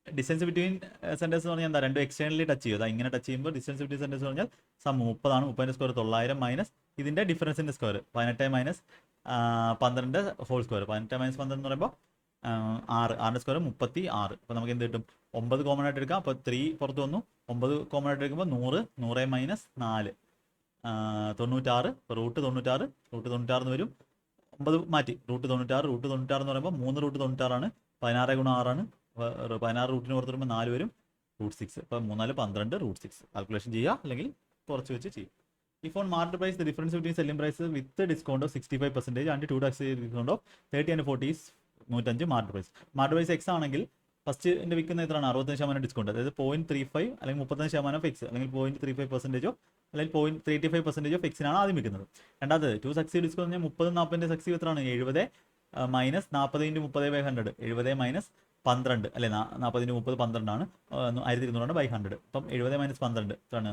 distance between centres എന്ന് പറഞ്ഞാൽ എന്താ, രണ്ട് എക്സ്റ്റേണലി ടച്ച് ചെയ്യുക. ഇങ്ങനെ ടച്ച് ചെയ്യുമ്പോൾ ഡിസ്റ്റൻസ് ബിറ്റ്വീൻ സെന്റേഴ്സ് പറഞ്ഞാൽ സം 30 ആണ്. 30ന്റെ സ്ക്വയർ 900 മൈനസ് ഇതിന്റെ ഡിഫറൻസിന്റെ സ്ക്വയർ 18 - 12 ഹോൾ സ്ക്വയർ. 18 - 12 എന്ന് പറയുമ്പോൾ 6ന്റെ സ്ക്വയർ 36. അപ്പോൾ നമുക്ക് എന്ത് കിട്ടും, 9 കോമൺ ആയിട്ട് എടുക്കാം. അപ്പോൾ 3 പുറത്ത് വന്നു. 9 കോമൺ ആയിട്ട് എടുക്കുമ്പോൾ 100 100 - 4 96. റൂട്ട് 96 എന്ന് വരും. 9 മാറ്റി റൂട്ട് 96 എന്ന് പറയുമ്പോൾ 3 റൂട്ട് 96 ആണ്. 16 × 6 ആണ് 16 റൂട്ടിന് പുറത്ത് വരുമ്പോൾ 4 വരും √6. അപ്പോൾ 3 12 √6 കാൽക്കുലേഷൻ ചെയ്യുക, അല്ലെങ്കിൽ കുറച്ച് വെച്ച് ചെയ്യും. If on market price, the difference between selling prices with the discount of 65% and 2 tax discount of 30 and 40 is 105 market price. Market price X ആണെങ്കിൽ ഫസ്റ്റിൻ്റെ വിൽക്കുന്ന എത്രയാണ്? 65% ഡിസ്കൗണ്ട്, അതായത് 0.35 അല്ലെങ്കിൽ 35% ഓഫ് എക്സ്, അല്ലെങ്കിൽ 0.35% അല്ലെങ്കിൽ 0.35% ഓഫ് എക്സിനാണ് ആദ്യം വിൽക്കുന്നത്. രണ്ടാമത് 2 സക്സീഡ് ഡിസ്കൗണ്ട് പറഞ്ഞാൽ 30 40 സക്സീഡ് എത്രയാണ്? 70 മൈനസ് 40 × 30/100, 70 മൈനസ് 12 അല്ലെ, 40 × 30 12 1200/100. അപ്പം 70 മൈനസ് 12 എത്രയാണ്?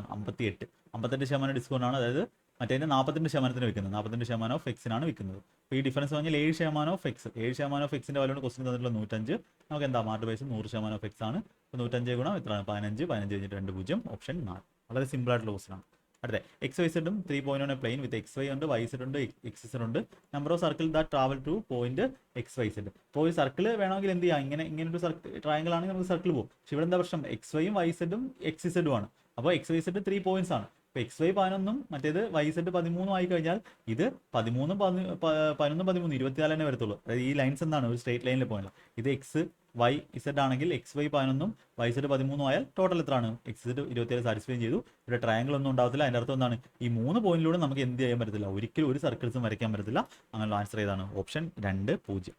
58% ഡിസ്കൗണ്ട് ആണ്. അതായത് മറ്റേതിൻ്റെ 42% വിൽക്കുന്നത്, 42% ഓഫ് എക്സിനാണ് വിൽക്കുന്നത്. അപ്പോൾ ഈ ഡിഫറൻസ് പറഞ്ഞാൽ 7% ഓഫ് എക്സ്. 7% ഓഫ് എക്സിൻ്റെ വാല്യൂണ് ക്വസ്റ്റ്യൻ തന്നിട്ടുള്ള 105. നമുക്ക് എന്താ മാർക്കറ്റ് പ്രൈസ് 100% ഓഫ് എക്സ് ആണ്. അപ്പോൾ 105 ഗുണം എത്രയാണ്? 15 കഴിഞ്ഞിട്ട് 20, ഓപ്ഷൻ 4. വളരെ സിമ്പിൾ ആയിട്ടുള്ള ക്വസ്റ്റ്യൻ ആണ്. അടുത്ത എക്സ് വൈ സെഡും 3 point on a plane with X Y ഉണ്ട്, വൈ സെഡ് ഉണ്ട്, എക്സ് സെഡ് ഉണ്ട്. Number of circle that travel to point X Y Z. അപ്പോൾ ഈ സർക്കിൾ വേണമെങ്കിൽ എന്ത് ചെയ്യാം? ഇങ്ങനെ ഒരു ട്രയാങ്കിൾ ആണെങ്കിൽ നമുക്ക് സർക്കിൾ പോകും. പക്ഷെ ഇവിടെ എന്താ പ്രശ്നം? എക്സ് വൈയും വൈ സെഡും എക്സ് സെഡും ആണ്. അപ്പോൾ എക്സ് വൈ സെഡ് 3 പോയിന്റ്സ് ആണ്. ഇപ്പോൾ എക്സ് വൈ 11 മറ്റേത് വൈ സെഡ് 13 ആയി കഴിഞ്ഞാൽ ഇത് 13 13 24 തന്നെ വരത്തുള്ളൂ. അതായത് ഈ ലൈൻസ് എന്താണ്? ഒരു സ്ട്രേറ്റ് ലൈനിൽ പോയില്ല. ഇത് എക്സ് വൈ ഇസഡ് ആണെങ്കിൽ എക്സ് വൈ 11 വൈ സെഡ് 13 ആയാൽ ടോട്ടൽ എത്രയാണ്? എക്സ് സെഡ് 27 സാറ്റിസ്ഫൈ ചെയ്തു. ഇവിടെ ട്രയാങ്കിൾ ഒന്നും ഉണ്ടാവത്തില്ല. അതിൻ്റെ അർത്ഥം എന്താണ്? ഈ 3 പോയിന്റിലൂടെ നമുക്ക് എന്ത് ചെയ്യാൻ പറ്റത്തില്ല? ഒരിക്കലും ഒരു സർക്കിൾസും വരയ്ക്കാൻ പറ്റത്തില്ല. അങ്ങനെയുള്ള ആൻസർ ഏതാണ്? ഓപ്ഷൻ 2 0.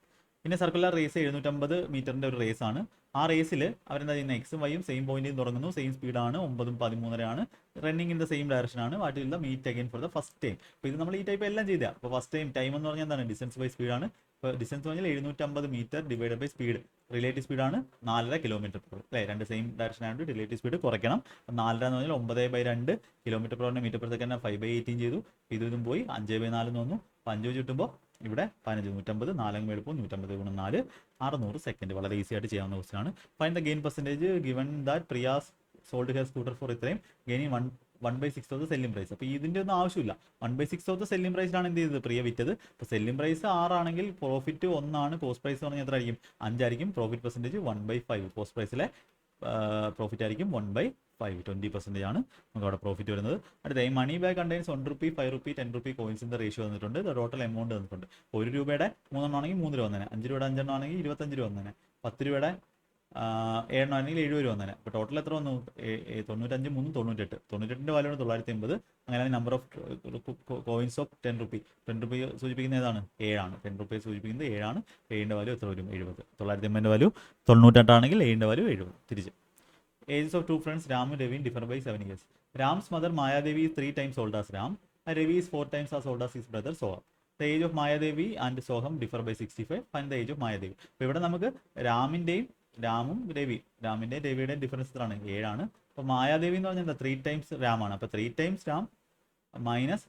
പിന്നെ സർക്കുലർ റേസ് 750 മീറ്ററിൻ്റെ ഒരു റേസ് ആണ്. ആ റേസിൽ അവരെന്താ ചെയ്യുന്നത്? എക്സും വൈയും സെയിം പോയിന്റിൽ തുടങ്ങുന്നു, സെയിം സ്പീഡാണ്, 9 13 ആണ്, running in the same direction ആണ്. What will the meet again for the first time. അപ്പോൾ ഇത് നമ്മൾ ഈ ടൈപ്പ് എല്ലാം ചെയ്താൽ. അപ്പോൾ ഫസ്റ്റ് ടൈം എന്ന് പറഞ്ഞാൽ എന്താണ്? ഡിസ്റ്റൻസ് ബൈ സ്പീഡാണ്. ഇപ്പോൾ ഡിസ്റ്റൻസ് പറഞ്ഞാൽ 750 metre divide by speed. Relative സ്പീഡാണ് 4.5 km/h അല്ലേ? രണ്ട് സെയിം ഡയറക്ഷൻ ആയതുകൊണ്ട് റിലേറ്റീവ് സ്പീഡ് കുറയ്ക്കണം. 4.5 എന്ന് പറഞ്ഞാൽ 9/2 km/h മീറ്റർ/സെക്കൻഡ് 5/18 ചെയ്തു. ഇതും പോയി 5/4 എന്ന് വന്നു. 5 ചുറ്റുമ്പോൾ ഇവിടെ 15 150, 4 എളുപ്പം 150 × 4 600 സെക്കൻഡ്. വളരെ ഈസി ആയിട്ട് ചെയ്യാവുന്ന ക്വസ്റ്റ്യൻ ആണ്. Find the gain percentage given that Priya's sold her scooter for ഇത്രയും gaining 1/6 of the selling price. അപ്പോൾ ഇതിൻ്റെ ഒന്നും ആവശ്യമില്ല. 1/6 ഓഫ് ദ സെല്ലിംഗ് പ്രൈസിലാണ് എന്ത് ചെയ്തത്? പ്രിയ വിറ്റത്. അപ്പോൾ സെല്ലിംഗ് പ്രൈസ് 6 ആണെങ്കിൽ പ്രോഫിറ്റ് 1 ആണ്. കോസ്റ്റ് പ്രൈസ് പറഞ്ഞാൽ എത്ര ആയിരിക്കും? 5 ആയിരിക്കും. Profit percentage 1/5. കോസ്റ്റ് പ്രൈസിലെ പ്രോഫിറ്റ് ആയിരിക്കും 1/5. 20% ആണ് നമുക്ക് അവിടെ പ്രോഫിറ്റ് വരുന്നത്. അടുത്ത മണി ബാഗ് കണ്ടെയ്ൻസ് 1 രൂപ 5 രൂപ 10 രൂപ കോയിൻസിൻ്റെ റേഷ്യോ തന്നിട്ടുണ്ട്. ടോട്ടൽ എമൗണ്ട് തന്നിട്ടുണ്ട്. 1 രൂപയുടെ 3 ആണെങ്കിൽ 3 രൂപ വന്നേനെ, 5 രൂപയുടെ 5 ആണെങ്കിൽ 25 രൂപ വന്നേനെ, 10 രൂപയുടെ 7 ആണെങ്കിൽ 70 രൂപ വന്നേനെ. അപ്പോൾ ടോട്ടൽ എത്ര വന്നു? 95 3 98. 98ൻ്റെ വാല്യൂ 980. അങ്ങനെ നമ്പർ ഓഫ് കോയിൻസ് ഓഫ് 10 രൂപ. 10 രൂപ സൂചിപ്പിക്കുന്ന ഏതാണ്? 7 ആണ്. 10 രൂപ സൂചിപ്പിക്കുന്നത് 7 ആണ്. 7ൻ്റെ വാല്യൂ എത്ര വരും? 70. 980ൻ്റെ വാല്യൂ 98 ആണെങ്കിൽ 7ൻ്റെ വാല്യൂ 70. തിരിച്ച് ages of 2 friends Ram and Ravi differ by 7 years. Ram's mother Mayadevi is 3 times old as Ram, and Ravi is 4 times as old as his brother Soham. The age of Mayadevi and Soham differ by 65. Find the age of Mayadevi. അപ്പോൾ ഇവിടെ നമുക്ക് രാമും രവിയുടെയും difference എത്രയാണ്? 7 ആണ്. അപ്പോൾ മായാദേവി എന്ന് പറഞ്ഞാൽ എന്താ? 3 times രാമാണ്. അപ്പോൾ 3 times Ram minus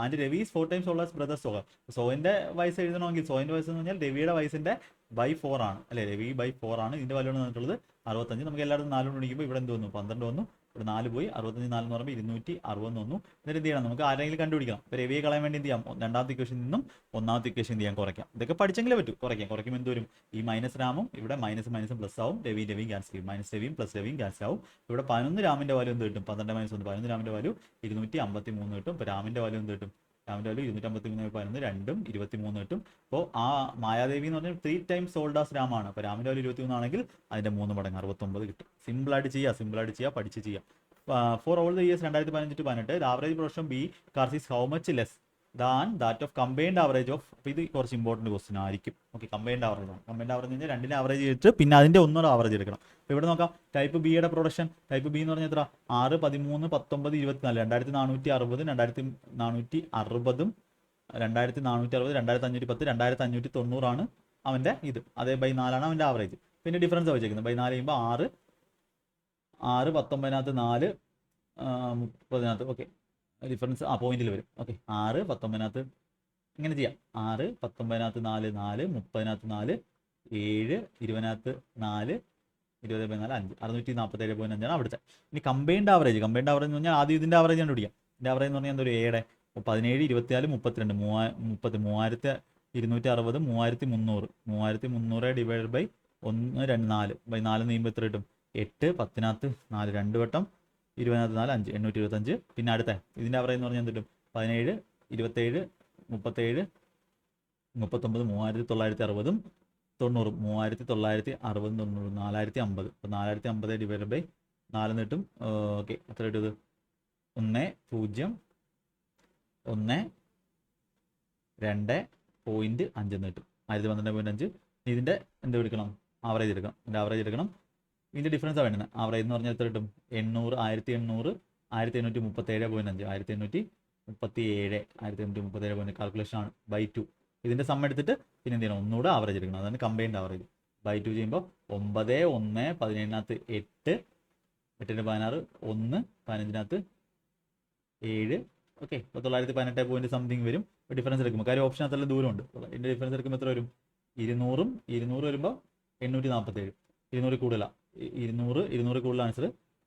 and Ravi is 4 times old as brother Soham. സോഹിൻ്റെ വയസ്സ് എഴുതണമെങ്കിൽ സോഹിൻ്റെ വയസ്സ് എന്ന് പറഞ്ഞാൽ രവിയുടെ വയസ്സിൻ്റെ by4 ആണ് അല്ലേ? രവി by4 ആണ്. ഇതിൻ്റെ വാല്യൂ തന്നിട്ടുള്ളത് 65. നമുക്ക് എല്ലായിടത്തും 4 കൊണ്ട് വിളിക്കുമ്പോൾ ഇവിടെ എന്ത് വന്നു? 12 വന്നു. ഇവിടെ 4 പോയി. 65 4 എന്ന് പറയുമ്പോൾ 260 വന്നു. എന്നിട്ട് എന്ത് ചെയ്യണം? നമുക്ക് ആരെങ്കിലും കണ്ടുപിടിക്കണം. ഇപ്പോൾ രവിയെ കളയാൻ വേണ്ടി എന്ത് ചെയ്യാം? രണ്ടാമത്തെ ഇക്വേഷൻ നിന്നും ഒന്നാമത്തെ ഇക്വേഷൻ എന്ത് ചെയ്യാൻ? കുറയ്ക്കാം. ഇതൊക്കെ പഠിച്ചെങ്കിലേ പറ്റൂ. കുറയ്ക്കും എന്ത് വരും? ഈ മൈനസ് രാമും ഇവിടെ മൈനസും പ്ലസ് ആവും. രവിയും ക്യാൻസൽ ചെയ്യും. മൈനസ് രവിയും പ്ലസ് രവിയും ക്യാൻസൽ ആവും. ഇവിടെ 11 രാമിൻ്റെ വാല്യൂ എന്ത് കിട്ടും? 12 - 1 11 രാമിൻ്റെ വാല്യൂ 253 കിട്ടും. ഇപ്പോൾ രാമിൻ്റെ വാല്യൂ എന്ത് കിട്ടും? രാമിൻ്റെ വാല്യൂ 253 11 2 23 കിട്ടും. അപ്പോൾ ആ മായാദേവി എന്ന് പറഞ്ഞാൽ 3 times ഓൾഡ് ആസ് രാമാണ്. അപ്പോൾ രാമിൻ്റെ വാല്യൂ 23 ആണെങ്കിൽ അതിൻ്റെ 3 മടങ്ങ് 69 കിട്ടും. സിമ്പിളായിട്ട് ചെയ്യുക, പഠിച്ച് ചെയ്യുക. For all the years 2015 to 18 the average production B cars is how much less than that of combined average of. അപ്പോൾ ഇത് കുറച്ച് ഇമ്പോർട്ടൻറ്റ് ക്വസ്റ്റ്യൻ ആയിരിക്കും. ഓക്കെ, കമ്പൈൻഡ് ആവറേജ് ആണ്. കമ്പൈൻഡ് ആവറേജ് എന്ന് പറഞ്ഞാൽ രണ്ടിൻ്റെ ആവറേജ് ചെയ്തിട്ട് പിന്നെ അതിൻ്റെ ഒന്നോടെ ആവറേജ് എടുക്കണം. അപ്പോൾ ഇവിടെ നോക്കാം. ടൈപ്പ് ബിയുടെ പ്രൊഡക്ഷൻ. ടൈപ്പ് ബി എന്ന് പറഞ്ഞാൽ എത്ര? 6 13 19 24 2460 2460 2460 2510 2590 ആണ് അവൻ്റെ ഇത്. അതേ by 4 ആണ് അവൻ്റെ ആവറേജ്. പിന്നെ ഡിഫറൻസ് വെച്ചേക്കുന്നത് by 4 ചെയ്യുമ്പോൾ 6 19 4 30. ഓക്കെ, ഡിഫറൻസ് പോയിന്റിൽ വരും. ഓക്കെ, 6 19 ഇങ്ങനെ ചെയ്യാം. 6 19 4 4 30 4 7 20 4 20/4 5 647.5 ആണ് അവിടുത്തെ. ഇനി കമ്പൈൻഡ് ആവറേജ് എന്ന് പറഞ്ഞാൽ ആദ്യം ഇതിൻ്റെ ആവറേജ് കണ്ടുപിടിക്കാം. ഇതിൻ്റെ ആവറേജ് എന്ന് പറഞ്ഞാൽ എന്തൊരു 7 17 24 32 3260 300 3300 ഡിവൈഡ് ബൈ 1 2 4 by 4 നീയുമ്പോൾ എത്ര കിട്ടും? 8 10 4 2 വട്ടം 20 4 5 825. പിന്നെ അടുത്ത ഇതിൻ്റെ ആവറേജ് എന്ന് പറഞ്ഞാൽ എന്ത് കിട്ടും? 17 27 37 39 3960 തൊണ്ണൂറും 3960 തൊണ്ണൂറ് 4050. അപ്പോൾ 4050 ഡിവൈഡ് ബൈ 4 കിട്ടും. ഓക്കെ, എത്ര കിട്ടും ഇത്? 1.2.5 കിട്ടും. 1012.5. ഇതിൻ്റെ എന്ത് എടുക്കണം? ആവറേജ് എടുക്കണം. ഇതിൻ്റെ ആവറേജ് എടുക്കണം. ഇതിൻ്റെ ഡിഫറൻസാണ് വേണ്ടത്. ആവറേജ് എന്ന് പറഞ്ഞാൽ എത്ര കിട്ടും? 800 1800 1837.5 1837 കാൽക്കുലേഷൻ ആണ്. ബൈ 2 ഇതിൻ്റെ സം എടുത്തിട്ട് പിന്നെ എന്ത് ചെയ്യണം? ഒന്നുകൂടെ ആവറേജ് എടുക്കണം. അതാണ് കമ്പൈൻഡ് ആവറേജ്. ബൈ 2 ചെയ്യുമ്പോൾ 9 1 17 8 8 16 1 15 7. ഓക്കെ, ഇപ്പോൾ 918 പോയിന്റ് സംതിങ് വരും. ഡിഫറൻസ് എടുക്കുമ്പോൾ കാര്യം ഓപ്ഷൻ അത്ര ദൂരമുണ്ട്. ഇതിൻ്റെ ഡിഫറൻസ് എടുക്കുമ്പോൾ എത്ര വരും? 200 വരുമ്പോൾ 847. 200 കൂടുതലാണ്. 200 കൂടുതൽ ആൻസർ.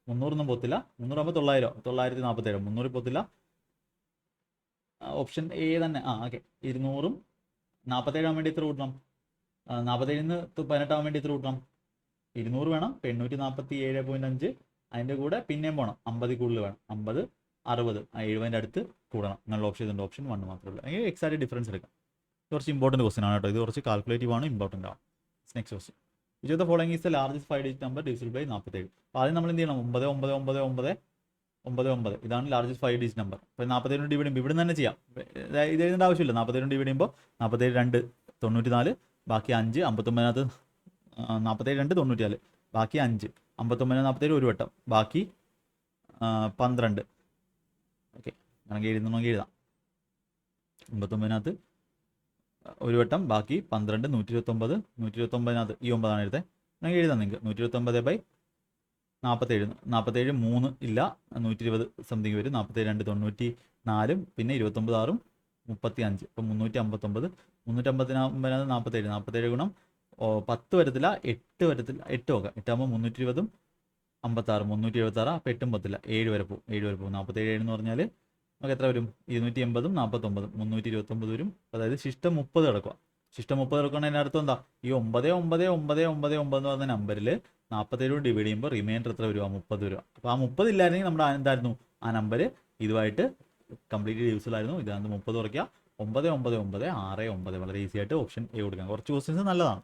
300 പോത്തില്ല. 300 ആകുമ്പോൾ 947. 300 പോത്തില്ല. ഓപ്ഷൻ എ തന്നെ. ഓക്കെ, 200 47 ആവാൻ വേണ്ടി എത്ര കൂട്ടണം? 47 18 ആവാൻ വേണ്ടി എത്ര കൂട്ടണം? 200 വേണം. 847.5 അതിൻ്റെ കൂടെ പിന്നെയും പോകണം. 50 കൂടുതൽ വേണം. 50 60 70 അടുത്ത് കൂടണം. നല്ല ഓപ്ഷൻ ഇതുണ്ട്. ഓപ്ഷൻ 1 മാത്രമേ ഉള്ളൂ. അല്ലെങ്കിൽ എക്സാക്ട് ഡിഫറൻസ് എടുക്കാം. കുറച്ച് ഇമ്പോർട്ടൻറ്റ് ക്വസ്റ്റൻ ആണ് കേട്ടോ. ഇത് കുറച്ച് കാൽക്കുലേറ്റീവ് ആണ്, ഇമ്പോർട്ടൻ്റ് ആണ്. Next question. Which of the following is the largest 5 digit number divisible by 47. അപ്പോൾ ആദ്യം നമ്മൾ എന്ത് ചെയ്യണം? 9 ഇതാണ് ലാർജസ്റ്റ് 5 ഡിജിറ്റ് നമ്പർ. അപ്പോൾ 47 ഡിവൈഡ് ചെയ്യുമ്പോൾ ഇവിടെ തന്നെ ചെയ്യാം. ഇത് എഴുതേണ്ട ആവശ്യമില്ല. 47 ഡിവൈഡ് ചെയ്യുമ്പോൾ 47 2 94, ബാക്കി 5 59. 47 2 94, ബാക്കി 5 59 47 ഒരു വട്ടം, ബാക്കി 12. ഓക്കെ, വേണമെങ്കിൽ എഴുതുന്നെങ്കിൽ എഴുതാം. 59 ഒരു വട്ടം, ബാക്കി 12 129. 129 ഈ 9 എഴുതേ. വേണമെങ്കിൽ എഴുതാം നിങ്ങൾക്ക്. 129 47. 47 3 ഇല്ല, 120 സംതിങ് വരും. 47 2 94, പിന്നെ 29 6 35. ഇപ്പം 359. 359 47. 47 ഗുണം 10 വരത്തില്ല, 8 വരത്തില്ല. 8 നോക്കാം. 8 ആകുമ്പോൾ 320 56. 376. അപ്പം 8 പത്തില്ല, 7 വരെ പോകും. 47 എന്ന് പറഞ്ഞാൽ നമുക്ക് എത്ര വരും? 280 49 329 വരും. അതായത് ശിഷ്ടം 30 കിടക്കുക. ശിഷ്ടം 30 കിടക്കുകയാണെങ്കിൽ അതിൻ്റെ അർത്ഥം എന്താ? ഈ 9 എന്ന് പറഞ്ഞ നമ്പറിൽ 47 ഡിവൈഡ് ചെയ്യുമ്പോൾ റിമൈൻഡർ എത്ര വരിക? 30 വരിക. അപ്പോൾ ആ 30 ഇല്ലായിരുന്നെങ്കിൽ നമ്മുടെ എന്തായിരുന്നു? ആ നമ്പർ ഇതുമായിട്ട് കംപ്ലീറ്റ് യൂസ്ഫുൾ ആയിരുന്നു. ഇതാണ് 30 കുറയ്ക്കുക. 9 വളരെ ഈസി ആയിട്ട് ഓപ്ഷൻ എ കൊടുക്കാം. കുറച്ച് ക്വസ്റ്റ്യൻസ് നല്ലതാണ്.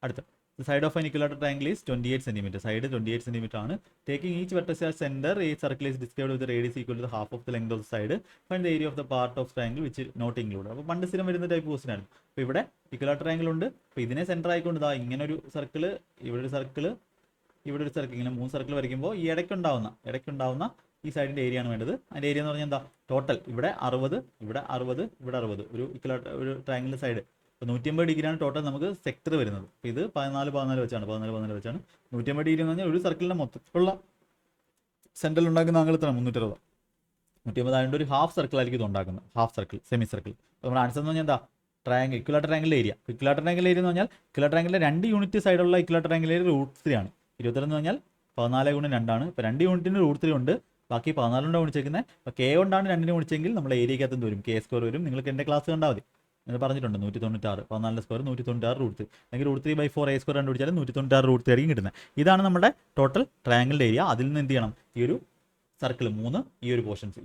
അടുത്ത side of an equilateral triangle is 28 cm. Side 28 cm ആണ്. Taking each vertex as centre, a circle is described with the radius equal to the half of the length of the side. Find the area of the part of triangle which not included. അപ്പോൾ പണ്ട് സ്ഥിരം വരുന്ന type question ആയിരുന്നു. അപ്പോൾ ഇവിടെ ഇക്വലാറ്റർ triangle ഉണ്ട്. അപ്പോൾ ഇതിനെ സെന്റർ ആയിക്കൊണ്ട് ഇതാ ഇങ്ങനെ ഒരു സർക്കിൾ, ഇവിടെ ഒരു സർക്കിൾ, ഇവിടെ ഒരു സർക്കിൾ, ഇങ്ങനെ 3 സർക്കിൾ വരയ്ക്കുമ്പോൾ ഈ ഇടയ്ക്കുണ്ടാവുന്ന ഈ സൈഡിൻ്റെ ഏരിയ ആണ് വേണ്ടത്. അതിൻ്റെ ഏരിയ എന്ന് പറഞ്ഞാൽ എന്താ? ടോട്ടൽ ഇവിടെ 60, ഇവിടെ 60, ഇവിടെ 60. ഒരു ട്രയാങ്കിളിൻ്റെ സൈഡ്. അപ്പോൾ 180 ഡിഗ്രിയാണ് ടോട്ടൽ നമുക്ക് സെക്ടർ വരുന്നത്. അപ്പോൾ ഇത് 14 വെച്ചാണ്. 180 ഡിഗ്രി എന്ന് പറഞ്ഞാൽ ഒരു സർക്കിളിൻ്റെ മൊത്തത്തിലുള്ള സെൻട്രൽ ഉണ്ടാക്കുന്ന ആംഗിൾ എത്ര? 360. 180 ആയതുകൊണ്ട് ഒരു ഹാഫ് സർക്കിൾ ആയിരിക്കും ഇത് ഉണ്ടാക്കുന്നത്. Half circle, semi circle. അപ്പോൾ നമ്മുടെ ആൻസർ എന്ന് പറഞ്ഞാൽ എന്താ? ട്രയാങ്കിൾ, ഇക്വലാറ്റർ ട്രയാങ്കിളിൻ്റെ ഏരിയ. ഇക്വലാറ്റർ ട്രയാങ്കിൾ ഏരിയ എന്ന് പറഞ്ഞാൽ ഇക്വലാറ്റർ ട്രയാങ്കിളിലെ 2 യൂണിറ്റ് സൈഡുള്ള ഇക്വലാറ്റർ ട്രയാങ്കിൾ ഏരിയ √3 ആണ്. 22 എന്ന് പറഞ്ഞാൽ 14 × 2 ആണ്. ഇപ്പോൾ 2 യൂണിറ്റിന് √3 ഉണ്ട്, ബാക്കി 14 കൊണ്ടാണ് ഗുണിച്ചേക്കുന്നത്. അപ്പോൾ കെ കൊണ്ടാണ് 2നെ ഗുണിച്ചെങ്കിൽ നമ്മൾ ഏരിയക്കകത്ത് എന്ത് വരും? കെ സ്ക്വയർ വരും. നിങ്ങൾക്ക് എൻ്റെ ക്ലാസ് കണ്ടാൽ മതി. ഞാൻ പറഞ്ഞിട്ടുണ്ട് 196. 14 സ്ക്വയർ 196 √3, അല്ലെങ്കിൽ √3/4 a സ്ക്വയർ കണ്ടുപിടിച്ചാലും 196 √3 ആയിരിക്കും കിട്ടുന്നത്. ഇതാണ് നമ്മുടെ ടോട്ടൽ ട്രയാങ്കിളിൻ്റെ ഏരിയ. അതിൽ നിന്ന് എന്ത് ചെയ്യണം? ഈ ഒരു സർക്കിൾ 3, ഈ ഒരു പോർഷൻസ്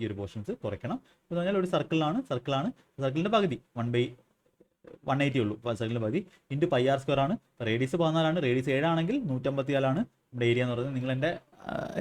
കുറയ്ക്കണം. എന്ന് പറഞ്ഞാൽ ഒരു സർക്കിളിൻ്റെ പകുതി 1/180 ഉള്ളൂ. സർക്കിളിൻ്റെ പകുതി ഇൻറ്റു πr സ്ക്വയർ ആണ്. റേഡിയസ് 14 ആണ്. റേഡിയസ് 7 ആണെങ്കിൽ 154 നമ്മുടെ ഏരിയ എന്ന് പറയുന്നത്. നിങ്ങൾ എൻ്റെ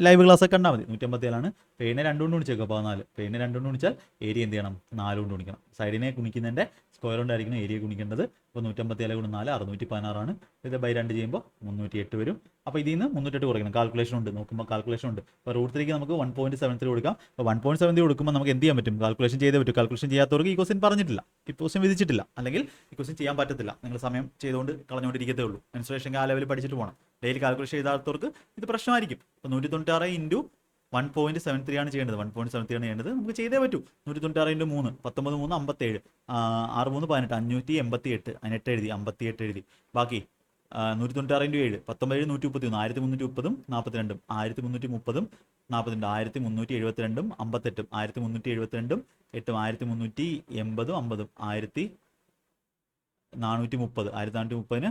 ലൈവ് ക്ലാസ് ഒക്കെ കണ്ടാൽ മതി. 154. പേരിനെ 2 കൊണ്ട് ഗുണിച്ചേക്കുക 14. പേരിനെ 2 കൊണ്ട് ഗുണിച്ചാൽ ഏരിയ എന്ത് ചെയ്യണം? 4 കൊണ്ട് ഗുണിക്കണം. സൈഡിനെ ഗുണിക്കുന്നതിൻ്റെ സ്ക്വയർ കൊണ്ടായിരിക്കണം ഏരിയ ഗുണിക്കേണ്ടത്. അപ്പോൾ 154 × 4 616 ആണ്. ഇത് ബൈ 2 ചെയ്യുമ്പോൾ 308 വരും. അപ്പോൾ ഇതിൽ നിന്ന് 308 കുറയ്ക്കണം. കാൽക്കുലേഷൻ ഉണ്ട്, നോക്കുമ്പോൾ കാൽക്കുലേഷൻ ഉണ്ട്. അപ്പോൾ √3ക്ക് നമുക്ക് 1.73 കൊടുക്കാം. അപ്പോൾ 1.73 കൊടുക്കുമ്പോൾ നമുക്ക് എന്ത് ചെയ്യാൻ പറ്റും? കാൽക്കുലേഷൻ ചെയ്തേ പറ്റും. കാൽക്കുലേഷൻ ചെയ്യാത്തവർക്ക് ഈ ക്വസ്റ്റ്യൻ പറഞ്ഞിട്ടില്ല, ഈ ക്വസ്റ്റ്യൻ വിധിച്ചിട്ടില്ല, അല്ലെങ്കിൽ ഈ ക്വസ്റ്റ്യൻ ചെയ്യാൻ പറ്റത്തില്ല. നിങ്ങൾ സമയം ചെയ്തുകൊണ്ട് കളഞ്ഞുകൊണ്ടിരിക്കത്തേ ഉള്ളൂ. മെൻസ്ട്രേഷൻ ആ ലെവലിൽ പഠിച്ചിട്ട് പോകണം. ഡെയിലി കാൽക്കുലേഷൻ ചെയ്താത്തവർക്ക് ഇത് പ്രശ്നമായിരിക്കും. അപ്പോൾ 196 × 1.73 ആണ് ചെയ്യേണ്ടത്. 1.73 ആണ് ചെയ്യേണ്ടത്. നമുക്ക് ചെയ്തേ പറ്റൂ. 196 × 3 19 3 57 6 3 18 588. അതിന് 8 എഴുതി, 58 എഴുതി. ബാക്കി 196 × 7 19 131 1330 42 1330 42 1372 58 1372 8 1380 50 1430 1430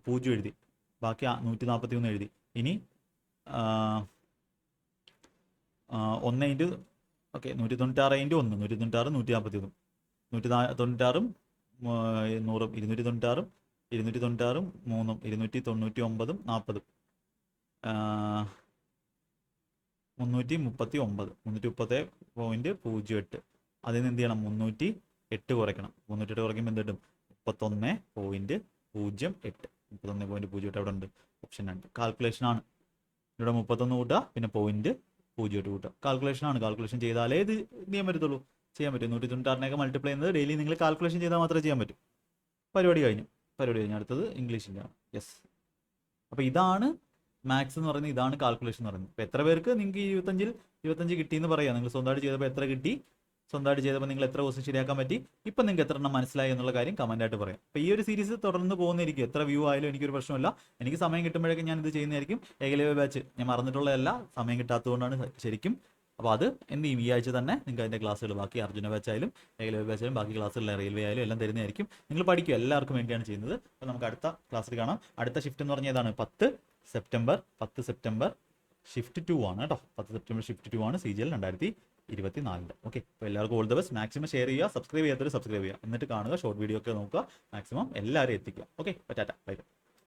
0 എഴുതി. ബാക്കി 141 എഴുതി. ഇനി 1 × ഓക്കെ 196 × 1 196 141 196 100 296 296 3 299 40 330.08 അതിൽ നിന്ന് എന്ത് ചെയ്യണം 308 കുറയ്ക്കണം. 308 കുറയ്ക്കുമ്പോൾ എന്ത് കിട്ടും 31.08 31.08 എവിടെ ഉണ്ട് ഓപ്ഷൻ 2 കാൽക്കുലേഷൻ ആണ്. ഇവിടെ 31 കൂട്ടുക പിന്നെ 0.08 കൂട്ടുക. കാൽക്കുലേഷൻ ചെയ്താലേ ഇത് ചെയ്യാൻ പറ്റത്തുള്ളൂ. ചെയ്യാൻ പറ്റും. 196 മൾട്ടിപ്ലൈ ചെയ്യുന്നത് ഡെയിലി നിങ്ങൾ കാൽക്കുലേഷൻ ചെയ്താൽ മാത്രമേ ചെയ്യാൻ പറ്റൂ. പരിപാടി കഴിഞ്ഞു. അടുത്തത് ഇംഗ്ലീഷിൻ്റെ ആണ്. യെസ്. അപ്പോൾ ഇതാണ് മാത്സ് എന്ന് പറയുന്നത്, ഇതാണ് കാൽക്കുലേഷൻ എന്ന് പറയുന്നത്. അപ്പോൾ എത്ര പേർക്ക് നിങ്ങൾക്ക് 25 കിട്ടിയെന്ന് പറയാം. നിങ്ങൾ സ്വന്തമായിട്ട് ചെയ്തപ്പോൾ എത്ര കിട്ടി, സ്വന്തമായിട്ട് ചെയ്തപ്പോൾ നിങ്ങൾ എത്ര ക്വസ്റ്റ്യൻ ശരിയാക്കാൻ പറ്റി, ഇപ്പം നിങ്ങൾക്ക് എത്ര എണ്ണം മനസ്സിലായി എന്നുള്ള കാര്യം കമൻറ്റായിട്ട് പറയാം. അപ്പോൾ ഈ ഒരു സീരീസ് തുടർന്ന് പോകുന്നതായിരിക്കും. എത്ര വ്യൂ ആയാലും എനിക്കൊരു പ്രശ്നമില്ല. എനിക്ക് സമയം കിട്ടുമ്പോഴേക്കും ഞാൻ ഇത് ചെയ്യുന്നതായിരിക്കും. ഏകലവ്യ ബാച്ച് ഞാൻ മറന്നിട്ടുള്ളതല്ല, സമയം കിട്ടാത്തതുകൊണ്ടാണ് ശരിക്കും. അപ്പോൾ അത് എന്ത് ചെയ്യും, ഈ ആഴ്ച തന്നെ നിങ്ങൾക്ക് അതിൻ്റെ ക്ലാസ്സുകൾ ബാക്കി അർജുന ബാച്ച് ആയാലും ഏകലവ്യ ബാച്ച് ആയാലും ബാക്കി ക്ലാസ്സുകളിലെ റെയിൽവേ ആയാലും എല്ലാം തരുന്നതായിരിക്കും. നിങ്ങൾ പഠിക്കും, എല്ലാവർക്കും വേണ്ടിയാണ് ചെയ്യുന്നത്. അപ്പോൾ നമുക്ക് അടുത്ത ക്ലാസ്സിൽ കാണാം. അടുത്ത ഷിഫ്റ്റ് എന്ന് പറഞ്ഞാൽ ഏതാണ്? 10 സെപ്റ്റംബർ ഷിഫ്റ്റ് 2 ആണ് കേട്ടോ. 10 സെപ്റ്റംബർ ഷിഫ്റ്റ് 2 ആണ് CGL 2024. ഓക്കെ. അപ്പോൾ എല്ലാവർക്കും all the best. Maximum share ചെയ്യുക, സബ്സ്ക്രൈബ് ചെയ്യാത്തവർ സബ്സ്ക്രൈബ് ചെയ്യുക, എന്നിട്ട് കാണുക, ഷോർട്ട് വീഡിയോ ഒക്കെ നോക്കുക, മാക്സിമം എല്ലാവരും എത്തിക്കുക. ഓക്കെ. ടാറ്റ, ബൈ.